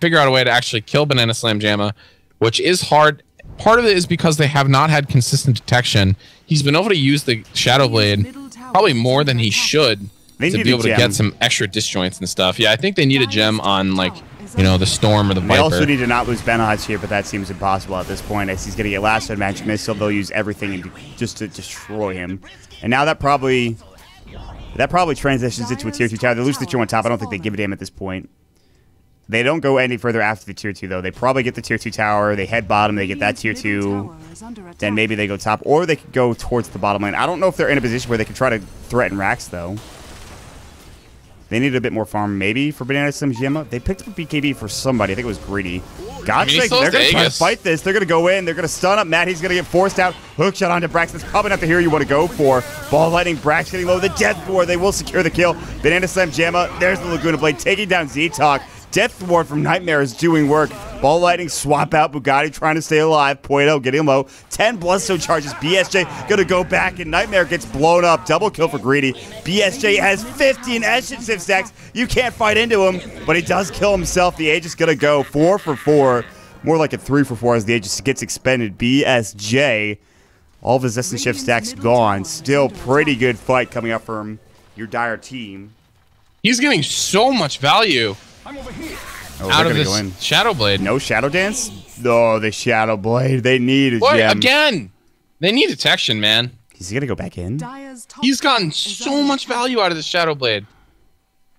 figure out a way to actually kill Banana Slam Jamma, which is hard. Part of it is because they have not had consistent detection. He's been able to use the Shadow Blade probably more than he should to be able to get some extra disjoints and stuff. Yeah, I think they need a gem on, like, the Storm or the Viper. They also need to not lose Ben Haas here, but that seems impossible at this point, as he's going to get last Magic Missile. They'll use everything just to destroy him. And now that probably transitions into a tier 2 tower. They lose the tier 1 top. I don't think they give a damn at this point. They don't go any further after the tier 2, though. They probably get the tier 2 tower. They head bottom. They get that tier 2. Then maybe they go top. Or they could go towards the bottom lane. I don't know if they're in a position where they can try to threaten Rax, though. They need a bit more farm, maybe, for Banana Slim Gemma. They picked up a BKB for somebody. I think it was Greedy. God's sake, they're going to try to fight this. They're going to go in. They're going to stun up Matt. He's going to get forced out. Hook shot onto Brax. That's probably not the hero you want to go for. Ball Lightning, Brax getting low. The Death Ward. They will secure the kill. Banana Slam Gemma. There's the Laguna Blade taking down Z-Talk. Death Ward from Nightmare is doing work. Ball Lightning, swap out. Bugatti trying to stay alive. Poito getting low. 10 Bloodstone charges. BSJ going to go back, and Nightmare gets blown up. Double kill for Greedy. BSJ has 15 Essence Sieve stacks. You can't fight into him, but he does kill himself. The Aegis going to go 4 for 4. More like a 3 for 4 as the Aegis gets expended. BSJ, all of his Essence Shift stacks gone. Still pretty good fight coming up from your Dire team. He's getting so much value. Out of this Shadow Blade. No Shadow Dance? Oh, the Shadow Blade. They need a gem. Again? They need detection, man. He's going to go back in? He's gotten so much value out of the Shadow Blade.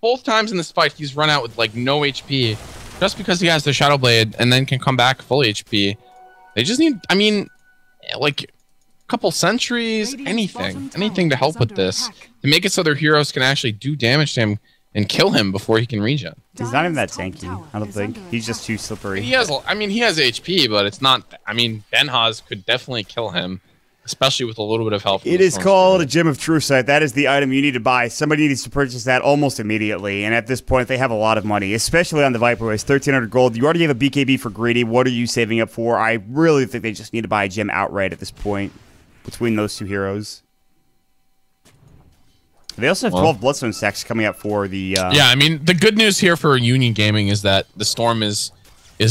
Both times in this fight, he's run out with, like, no HP. Just because he has the Shadow Blade and then can come back full HP. They just need, I mean, like, a couple sentries, anything. Anything to help with this. To make it so their heroes can actually do damage to him and kill him before he can regen. He's not even that tanky, I don't think. He's just too slippery. He has, I mean, he has HP, but it's not, I mean, Benhaz could definitely kill him, especially with a little bit of help. It is called a Gem of True Sight. That is the item you need to buy. Somebody needs to purchase that almost immediately, and at this point, they have a lot of money, especially on the Viper Race. 1,300 gold. You already have a BKB for Greedy. What are you saving up for? I really think they just need to buy a gem outright at this point between those two heroes. They also have 12 Bloodstone stacks coming up for the... Yeah, I mean, the good news here for Union Gaming is that the Storm is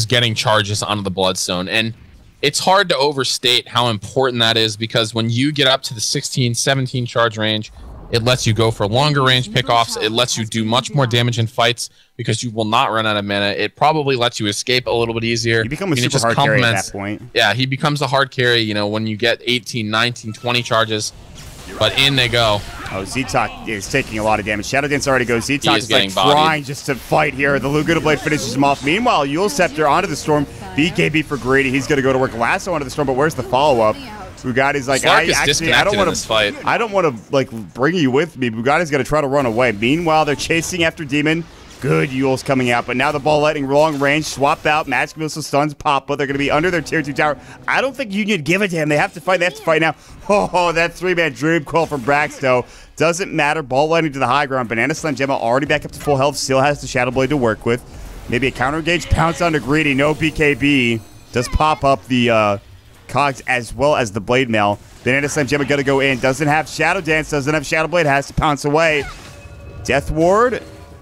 getting charges onto the Bloodstone. And it's hard to overstate how important that is because when you get up to the 16, 17 charge range, it lets you go for longer range pickoffs. It lets you do much more damage in fights because you will not run out of mana. It probably lets you escape a little bit easier. You become a super hard carry at that point. Yeah, he becomes a hard carry, you know, when you get 18, 19, 20 charges. But in they go. Oh, Z-Talk is taking a lot of damage. Shadow Dance already goes. Z-Talk is like trying just to fight here. The Laguna Blade finishes him off. Meanwhile, Yule Scepter onto the Storm. BKB for Greedy. He's going to go to work lasso onto the Storm, but where's the follow-up? Bugatti's like, I don't want to fight. I don't want to like bring you with me. Bugatti's going to try to run away. Meanwhile, they're chasing after Demon. Good Yule's coming out, but now the Ball Lightning long range, swap out, Magic Missile stuns pop, but they're going to be under their tier 2 tower. I don't think Union give a damn. They have to fight. They have to fight now. Oh, that 3-man Dream Coil from Braxto. Doesn't matter. Ball Lightning to the high ground. Banana Slam Gemma already back up to full health. Still has the Shadow Blade to work with. Maybe a counter engage. Pounce onto Greedy. No BKB. Does pop up the cogs as well as the Blade Mail. Banana Slam Gemma going to go in. Doesn't have Shadow Dance. Doesn't have Shadow Blade. Has to pounce away. Death Ward.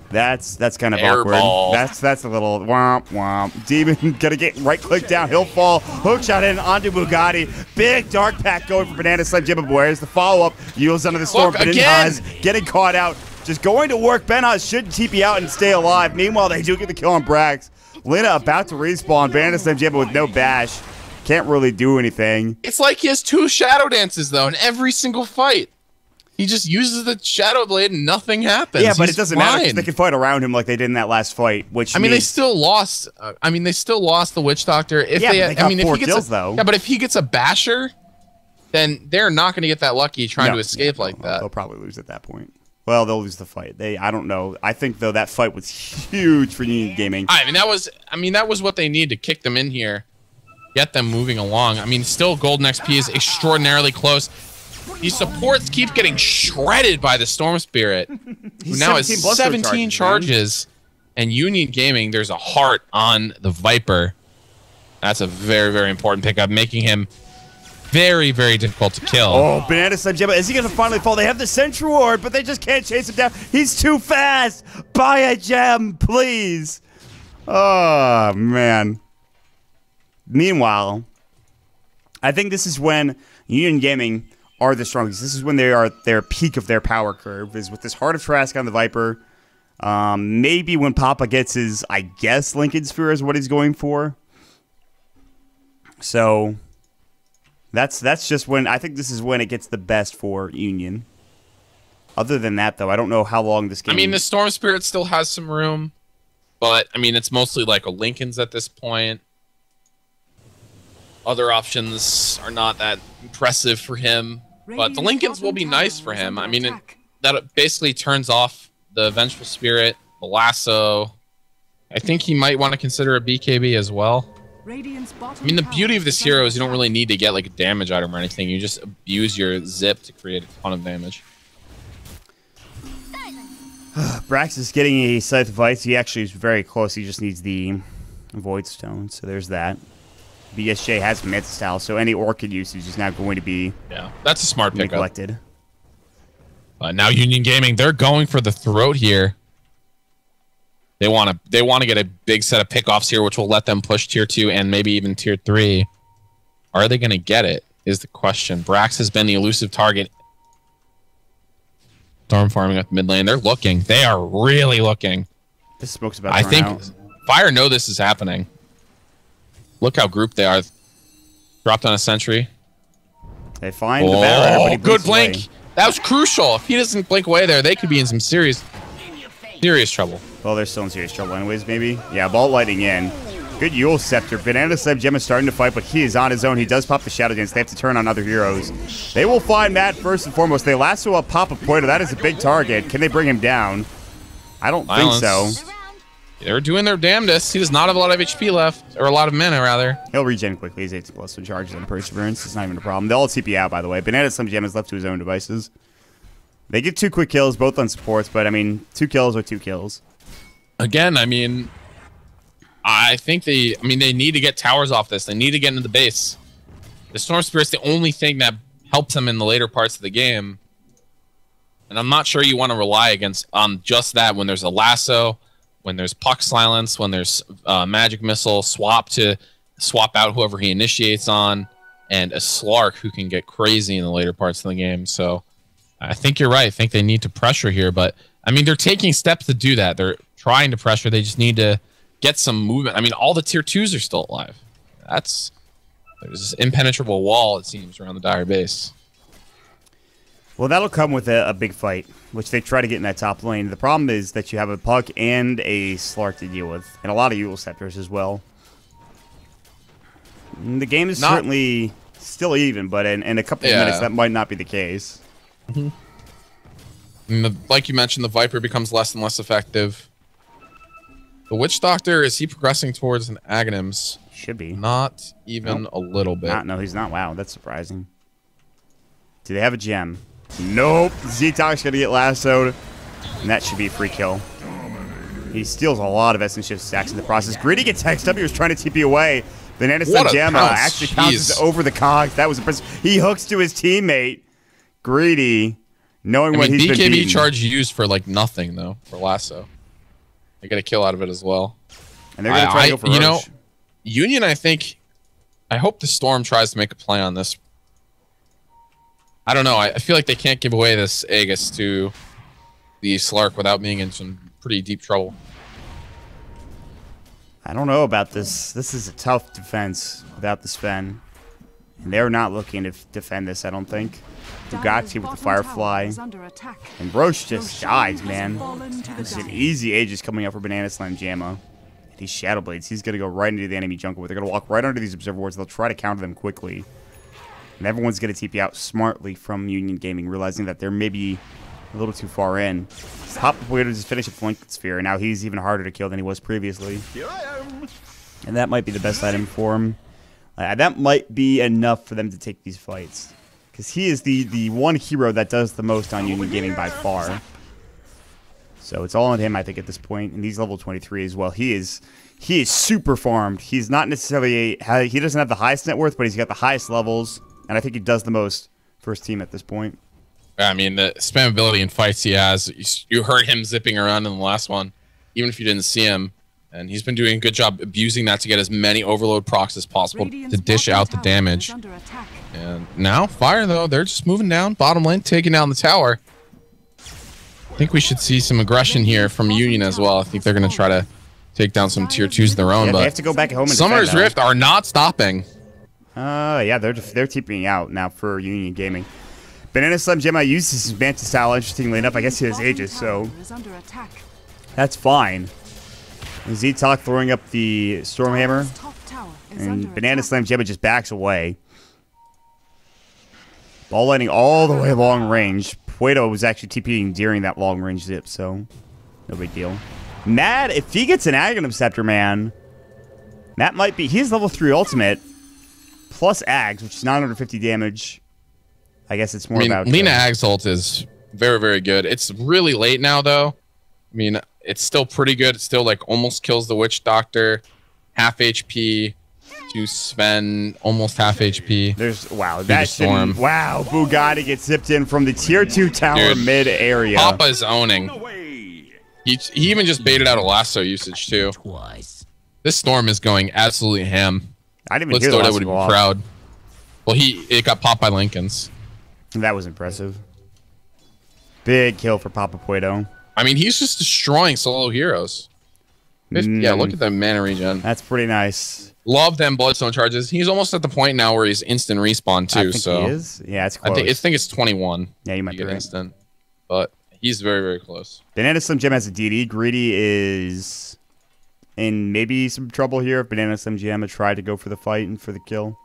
That's kind of awkward. That's a little womp womp. Demon gonna get right click down. He'll fall. Hookshot in onto Bugatti. Big dark pack going for Banana Slam Gemma. Where's the follow up? Yields under the storm. Benhaz getting caught out. Just going to work. Benhaz should TP out and stay alive. Meanwhile, they do get the kill on Brax. Lina about to respawn. Banana Slam Gemma with no bash. Can't really do anything. It's like he has 2 Shadow Dances though in every single fight. He just uses the Shadow Blade and nothing happens. Yeah, but it doesn't matter because they can fight around him like they did in that last fight. Which I mean, they still lost. They still lost the Witch Doctor. If they got 4 kills though. Yeah, but if he gets a basher, then they're not going to get that lucky trying to escape like that. They'll probably lose at that point. Well, they'll lose the fight. I don't know. I think though that fight was huge for Union Gaming. That was what they need to kick them in here, get them moving along. I mean, still Golden XP is extraordinarily close. These supports keep getting shredded by the Storm Spirit, who now has 17 charges. And Union Gaming, there's a heart on the Viper. That's a very, very important pickup, making him very, very difficult to kill. Oh, Banana Slam Gemma, is he going to finally fall? They have the Sentry Ward, but they just can't chase him down. He's too fast. Buy a gem, please. Oh, man. Meanwhile, I think this is when Union Gaming are the strongest. This is when they are at their peak of their power curve, is with this Heart of Trask on the Viper. Maybe when Papa gets his, I guess, Lincoln Sphere is what he's going for. So that's just when, I think this is when it gets the best for Union. Other than that, though, I don't know how long this game... I mean, the Storm Spirit still has some room. But, I mean, it's mostly like a Lincoln's at this point. Other options are not that impressive for him. But the Lincolns will be nice for him. I mean, that basically turns off the Vengeful Spirit, the Lasso. I think he might want to consider a BKB as well. I mean, the beauty of this hero is you don't really need to get like a damage item or anything. You just abuse your zip to create a ton of damage. Brax is getting a Scythe of Ice. He actually is very close. He just needs the Void Stone, so there's that. BSJ has Manta Style, so any Orchid usage is now going to be that's a smart pickup. Neglected. Now Union Gaming, they're going for the throat here. They want to get a big set of pickoffs here, which will let them push tier 2 and maybe even tier 3. Are they going to get it? Is the question. Brax has been the elusive target. Storm farming up mid lane. They're looking. They are really looking. This smoke's about. I think Fire know this is happening. Look how grouped they are. Dropped on a sentry. They find the Baron. But good blink. Away. That was crucial. If he doesn't blink away there, they could be in some serious trouble. Well, they're still in serious trouble anyways, maybe. Yeah, Ball Lightning in. Good Yule Scepter. Banana Slam Gem is starting to fight, but he is on his own. He does pop the Shadow Dance. They have to turn on other heroes. They will find Matt first and foremost. They lasso up Papa Poito. That is a big target. Can they bring him down? I don't think so. They're doing their damnedest. He does not have a lot of HP left, or a lot of mana, rather. He'll regen quickly. He's 8+ so charges and Perseverance. It's not even a problem. They'll all TP out, by the way. Banana Slam Gem is left to his own devices. They get 2 quick kills, both on supports, but, I mean, 2 kills are 2 kills. Again, I mean, I think they need to get towers off this. They need to get into the base. The Storm Spirit's the only thing that helps them in the later parts of the game. And I'm not sure you want to rely on just that when there's a lasso, when there's Puck Silence, when there's Magic Missile, swap out whoever he initiates on, and a Slark who can get crazy in the later parts of the game. So I think you're right. I think they need to pressure here. But, I mean, they're taking steps to do that. They're trying to pressure. They just need to get some movement. I mean, all the tier 2s are still alive. There's this impenetrable wall, it seems, around the Dire base. Well, that'll come with a big fight, which they try to get in that top lane. The problem is that you have a Puck and a Slark to deal with, and a lot of Yule Scepters as well. And the game is certainly still even, but in a couple of minutes, that might not be the case. Mm-hmm. And like you mentioned, the Viper becomes less and less effective. The Witch Doctor, is he progressing towards an Aghanims? Should be. Not even a little bit. No, he's not. Wow, that's surprising. Do they have a gem? Nope. Z-Talk's going to get lassoed, and that should be a free kill. He steals a lot of Essence Shift stacks in the process. Greedy gets hexed up. He was trying to TP away. Banana Slam Gem actually pounces over the cogs. That was impressive. He hooks to his teammate. Greedy, knowing what he's been beaten. BKB charge used for like nothing, though, for lasso. They get a kill out of it as well. And they're going to try to go for Roche. Union, I hope the Storm tries to make a play on this. I don't know. I feel like they can't give away this Aegis to the Slark without being in some pretty deep trouble. I don't know about this. This is a tough defense without the Sven. And they're not looking to defend this, I don't think. Bugatti with the Firefly. And Roche just dies, man. This is an easy Aegis coming up for Banana Slam Jamma. These Shadow Blades, he's going to go right into the enemy jungle. They're going to walk right under these Observer Wards. They'll try to counter them quickly. And everyone's going to TP out smartly from Union Gaming, realizing that they're maybe a little too far in. Papa Poito just finished a Flank Sphere, and now he's even harder to kill than he was previously. Here I am. And that might be the best item for him. That might be enough for them to take these fights. Because he is the one hero that does the most on Union Gaming by far. So it's all on him, I think, at this point. And he's level 23 as well. He is super farmed. He's not necessarily he doesn't have the highest net worth, but he's got the highest levels. And I think he does the most for his team at this point. I mean, the spammability in fights he has, you heard him zipping around in the last one, even if you didn't see him. And he's been doing a good job abusing that to get as many overload procs as possible to dish out the damage. And now, Fire, though, they're just moving down. Bottom lane, taking down the tower. I think we should see some aggression here from Union as well. I think they're going to try to take down some tier 2s of their own. But they have to go back home and Summer's Rift are not stopping. Yeah, they're TPing out now for Union Gaming. Banana Slam Gemma uses his Manta Style, interestingly enough. I guess he has Aegis, so that's fine. Z-Talk throwing up the Stormhammer. And Banana Slam Gemma just backs away. Ball lightning all the way long range. Puedo was actually TPing during that long range zip, so no big deal. Mad, if he gets an Aghanim Scepter, man, that might be... He's level 3 ultimate, plus Ags, which is 950 damage. I guess it's more about... Lena Ag's ult is very, very good. It's really late now, though. I mean, it's still pretty good. It still, like, almost kills the Witch Doctor. Half HP to Sven, almost half HP. There's... Wow, that Storm. Wow, Bugatti gets zipped in from the tier 2 tower mid-area. Papa's owning. He even just baited out a lasso usage, too. This Storm is going absolutely ham. I didn't even hear that. Would be proud. Well, it got popped by Lincoln's. That was impressive. Big kill for Papa Puedo. I mean, he's just destroying solo heroes. Yeah, look at the mana regen. That's pretty nice. Love them Bloodstone charges. He's almost at the point now where he's instant respawn too. I think he is. Yeah, it's close. I think it's 21. Yeah, you might be right. Instant, but he's very, very close. Banana Slim Gem has a DD. Greedy is in maybe some trouble here if Banana Slim Gem had tried to go for the fight and for the kill.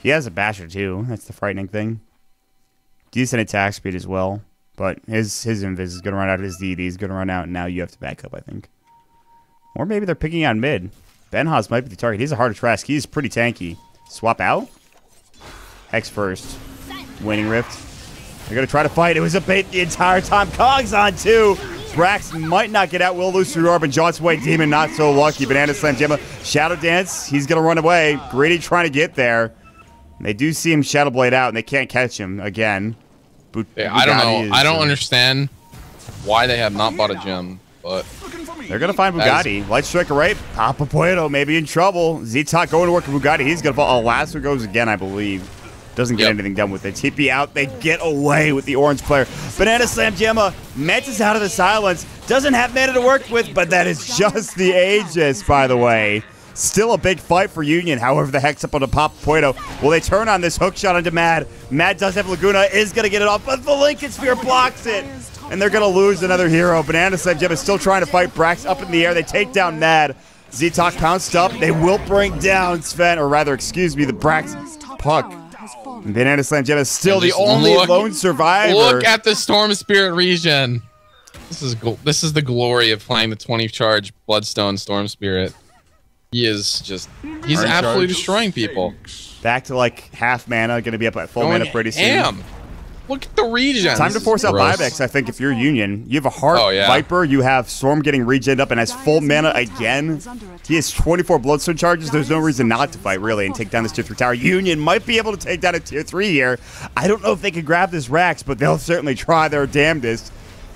He has a basher too. That's the frightening thing. Decent attack speed as well, but his invis is going to run out. His DD is going to run out, and now you have to back up, I think. Or maybe they're picking on mid. Benhaz might be the target. He's a hard to trask. He's pretty tanky. Swap out. Hex first. Waning Rift. They're going to try to fight. It was a bait the entire time. Cog's on too. Brax might not get out. Will lose through Orb, and John's Way Demon not so lucky. Banana Slam Gemma. Shadow Dance. He's going to run away. Greedy trying to get there. They do see him Shadow Blade out, and they can't catch him again. Yeah, I don't know. I don't understand why they have not bought a gem, but... They're going to find Bugatti. Light Striker right. Papa Puedo may be in trouble. Z-Talk going to work with Bugatti. He's going to fall. Oh, Lasso goes again, I believe. Doesn't get anything done with it. TP out. They get away with the orange player. Banana Slam Gemma. Mantis out of the silence. Doesn't have mana to work with, but that is just the Aegis, by the way. Still a big fight for Union. However, the Hex up on the Papa Puedo. Will they turn on this hook shot onto Mad? Mad does have Laguna. Is going to get it off, but the Lincoln Sphere blocks it. And they're going to lose another hero. Banana Slam Gem is still trying to fight. Brax up in the air. They take down Mad. Z-Talk pounced up. They will bring down Sven, or rather, excuse me, the Brax puck. And Banana Slam Gem is still the only lone survivor. Look at the Storm Spirit regen. This is the glory of playing the 20 charge Bloodstone Storm Spirit. He's absolutely destroying people. Back to like half mana, going to be up at full mana pretty soon. Look at the regen. Time to force out buybacks, I think, if you're Union. You have a Heart Viper, you have Storm getting regened up and has full mana again. He has 24 Bloodstone charges. There's no reason not to fight, really, and take down this tier 3 tower. Union might be able to take down a tier 3 here. I don't know if they can grab this Rax, but they'll certainly try their damnedest.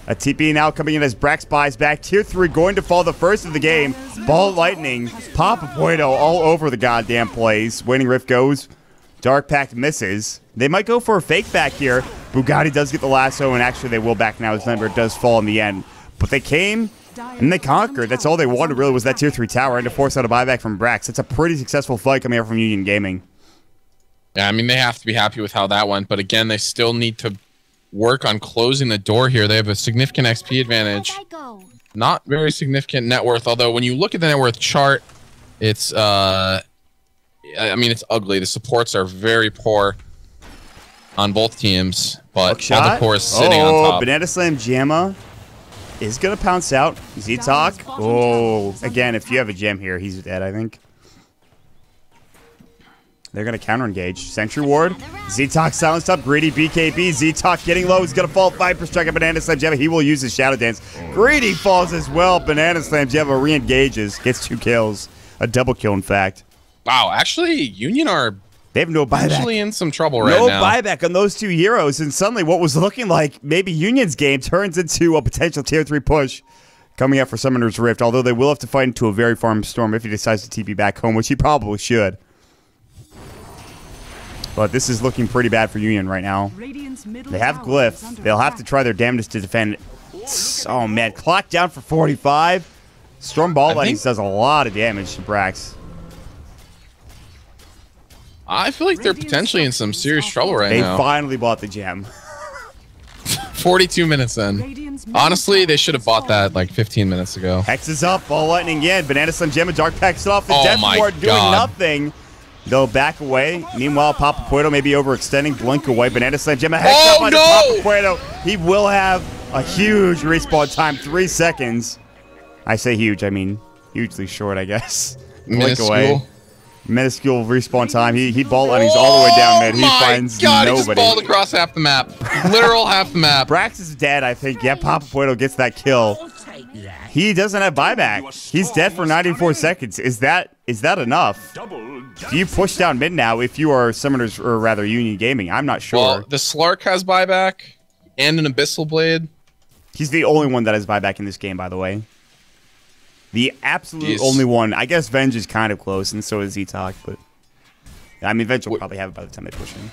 A TP now coming in as Brax buys back. Tier 3 going to fall the first of the game. Ball Lightning. Papa Puedo all over the goddamn place. Waning Rift goes. Dark Pact misses. They might go for a fake back here. Bugatti does get the lasso, and actually they will back now. His number does fall in the end. But they came, and they conquered. That's all they wanted, really, was that tier 3 tower, and to force out a buyback from Brax. It's a pretty successful fight coming out from Union Gaming. Yeah, I mean, they have to be happy with how that went. But again, they still need to work on closing the door here. They have a significant XP advantage. Not very significant net worth, although when you look at the net worth chart, it's I mean, it's ugly. The supports are very poor on both teams, but all the poor is sitting on top. Banana Slam Gemma is going to pounce out. Z-Talk. Oh, again, if you have a gem here, he's dead, I think. They're going to counter-engage. Sentry Ward. Z-Talk silenced up. Greedy BKB. Z-Talk getting low. He's going to fall 5 per strike at Banana Slam Gemma. He will use his Shadow Dance. Greedy falls as well. Banana Slam Gemma re-engages. Gets 2 kills. A double kill, in fact. Wow, actually, Union are they have no buyback. Actually in some trouble right now. No buyback on those 2 heroes, and suddenly what was looking like maybe Union's game turns into a potential tier 3 push coming up for Summoner's Rift, although they will have to fight into a very farm Storm if he decides to TP back home, which he probably should. But this is looking pretty bad for Union right now. They have Glyph. They'll have to try their damnedest to defend. Oh, man. Clock down for 45. Storm Ball Lightning does a lot of damage to Brax. I feel like they're potentially in some serious trouble right now. They finally bought the gem. 42 minutes in. Honestly, they should have bought that like 15 minutes ago. Hex is up, ball lightning in. Banana Slam Gemma, Dark Packs it off. The Death Ward doing nothing. They'll back away. Meanwhile, Papa Puerto may be overextending. Blink away. Banana Slam Gemma, Hex up on Papa Puerto. He will have a huge respawn time, 3 seconds. I say huge, I mean hugely short, I guess. Blink away. Minuscule respawn time. He ball lightnings all the way down mid. He finds nobody. He just balled across half the map. Literal half the map. Brax is dead, I think. Yeah, Papa Puerto gets that kill. He doesn't have buyback. He's dead for 94 seconds. Is that enough? Do you push down mid now if you are Summoners, or rather Union Gaming? I'm not sure. Well, the Slark has buyback and an Abyssal Blade. He's the only one that has buyback in this game, by the way. The absolute only one. I guess Venge is kind of close, and so is Z-Talk, but I mean, Venge will probably have it by the time they push him.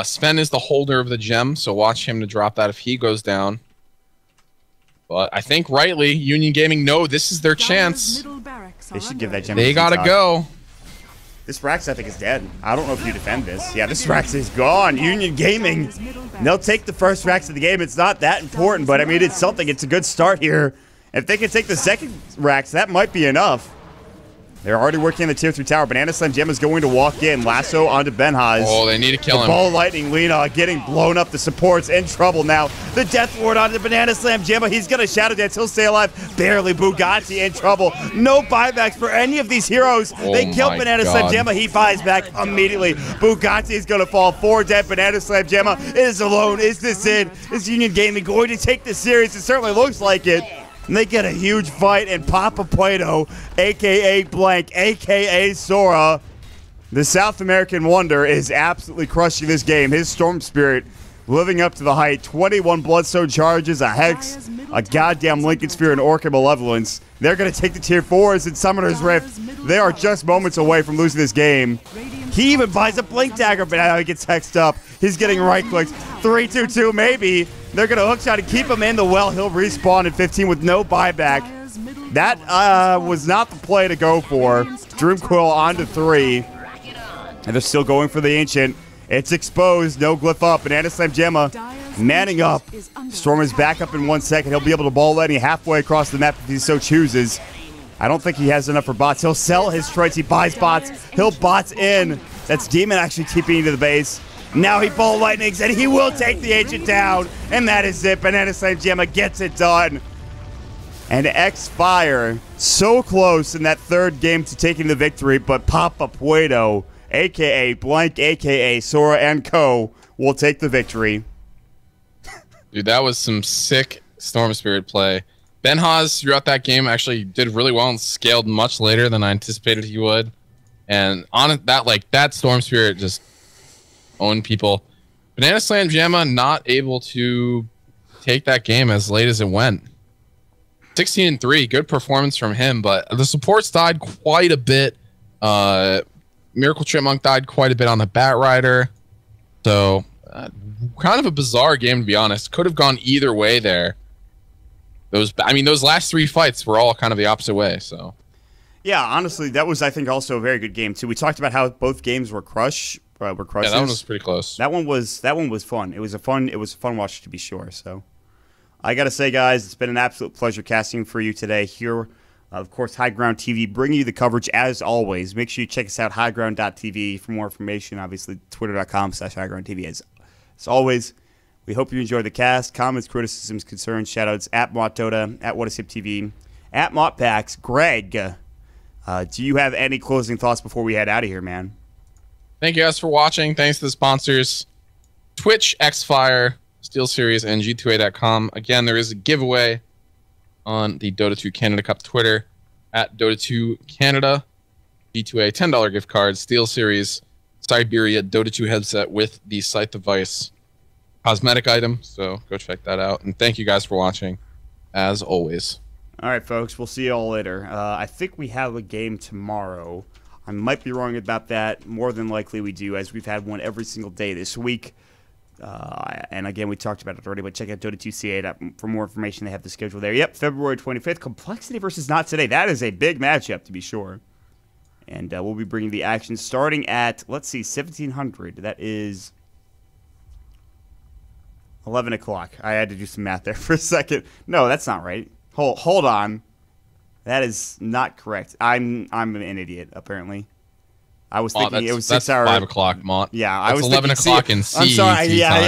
Sven is the holder of the gem, so watch him to drop that if he goes down. But I think rightly, Union Gaming know this is their chance. They should give that gem. They gotta go. This Rax, I think, is dead. I don't know if you defend this. Yeah, this Rax is gone. Union Gaming. They'll take the first Rax of the game. It's not that important, but I mean, it's something. It's a good start here. If they can take the second Rax, that might be enough. They're already working in the tier 3 tower. Banana Slam Gemma is going to walk in. Lasso onto Benhaz. Oh, they need to kill him. Ball lightning, Lena getting blown up. The support's in trouble now. The Death Ward onto Banana Slam Gemma. He's going to Shadow Dance. He'll stay alive. Barely. Bugatti in trouble. No buybacks for any of these heroes. They kill Banana Slam Gemma. He buys back immediately. Bugatti is going to fall. 4 dead. Banana Slam Gemma is alone. Is this it? Is Union Gaming going to take this series? It certainly looks like it. And they get a huge fight, and Papa Puerto, a.k.a. Blank, a.k.a. Sora, the South American Wonder, is absolutely crushing this game. His Storm Spirit living up to the height. 21 Bloodstone charges, a Hex, a goddamn Lincoln Sphere, and Orca Malevolence. They're going to take the tier 4s in Summoner's Rift. They are just moments away from losing this game. He even buys a Blink Dagger, but now he gets hexed up. He's getting right-clicked. 3-2-2 maybe. They're going to hookshot and keep him in the well. He'll respawn in 15 with no buyback. That was not the play to go for. Dreamquill onto 3. And they're still going for the Ancient. It's exposed. No glyph up. Banana Slam Gemma manning up. Storm is back up in 1 second. He'll be able to ball lightning halfway across the map if he so chooses. I don't think he has enough for bots. He'll sell his traits. He buys bots. He'll bots in. That's Demon actually TPing to the base. Now he ball lightnings, and he will take the Ancient down. And that is it. Banana Slam Gemma gets it done. And X-Fire, so close in that third game to taking the victory, but Papa Puerto, a.k.a. Blank, a.k.a. Sora and Co. will take the victory. Dude, that was some sick Storm Spirit play. Benhaz throughout that game actually did really well and scaled much later than I anticipated he would. And on that, like, that Storm Spirit just owned people. Banana Slam Gemma not able to take that game as late as it went. 16-3, good performance from him, but the supports died quite a bit. Miracle Chipmunk died quite a bit on the Bat Rider. So, kind of a bizarre game, to be honest. Could have gone either way there. Those last 3 fights were all kind of the opposite way, so. Yeah, honestly, that was, I think, also a very good game, too. We talked about how both games were crushes. Yeah, that one was pretty close. That one was fun. It was a fun watch, to be sure, so. I got to say, guys, it's been an absolute pleasure casting for you today here. Of course, High Ground TV, bringing you the coverage as always. Make sure you check us out, highground.tv, for more information. Obviously, twitter.com/highgroundtv. As always, we hope you enjoyed the cast. Comments, criticisms, concerns, shoutouts at Dota, at WhatIsHipTV, at MottPax. Greg, do you have any closing thoughts before we head out of here, man? Thank you guys for watching. Thanks to the sponsors, Twitch, Xfire, SteelSeries, and G2A.com. Again, there is a giveaway on the Dota 2 Canada Cup Twitter at Dota 2 Canada. G2A $10 gift card, SteelSeries, Siberia Dota 2 headset with the Sight device cosmetic item. So go check that out. And thank you guys for watching, as always. All right, folks. We'll see you all later. I think we have a game tomorrow. I might be wrong about that. More than likely we do, as we've had one every single day this week. And again, we talked about it already, but check out Dota2CA for more information. They have the schedule there. Yep, February 25th. Complexity versus Not Today. That is a big matchup, to be sure. And we'll be bringing the action starting at, let's see, 1700. That is 11 o'clock. I had to do some math there for a second. No, that's not right. Hold on. That is not correct. I'm an idiot, apparently. I was thinking it was 6 hours. 5 o'clock, Mont. Yeah, I was 11 thinking, o'clock in CET I'm sorry. Yeah,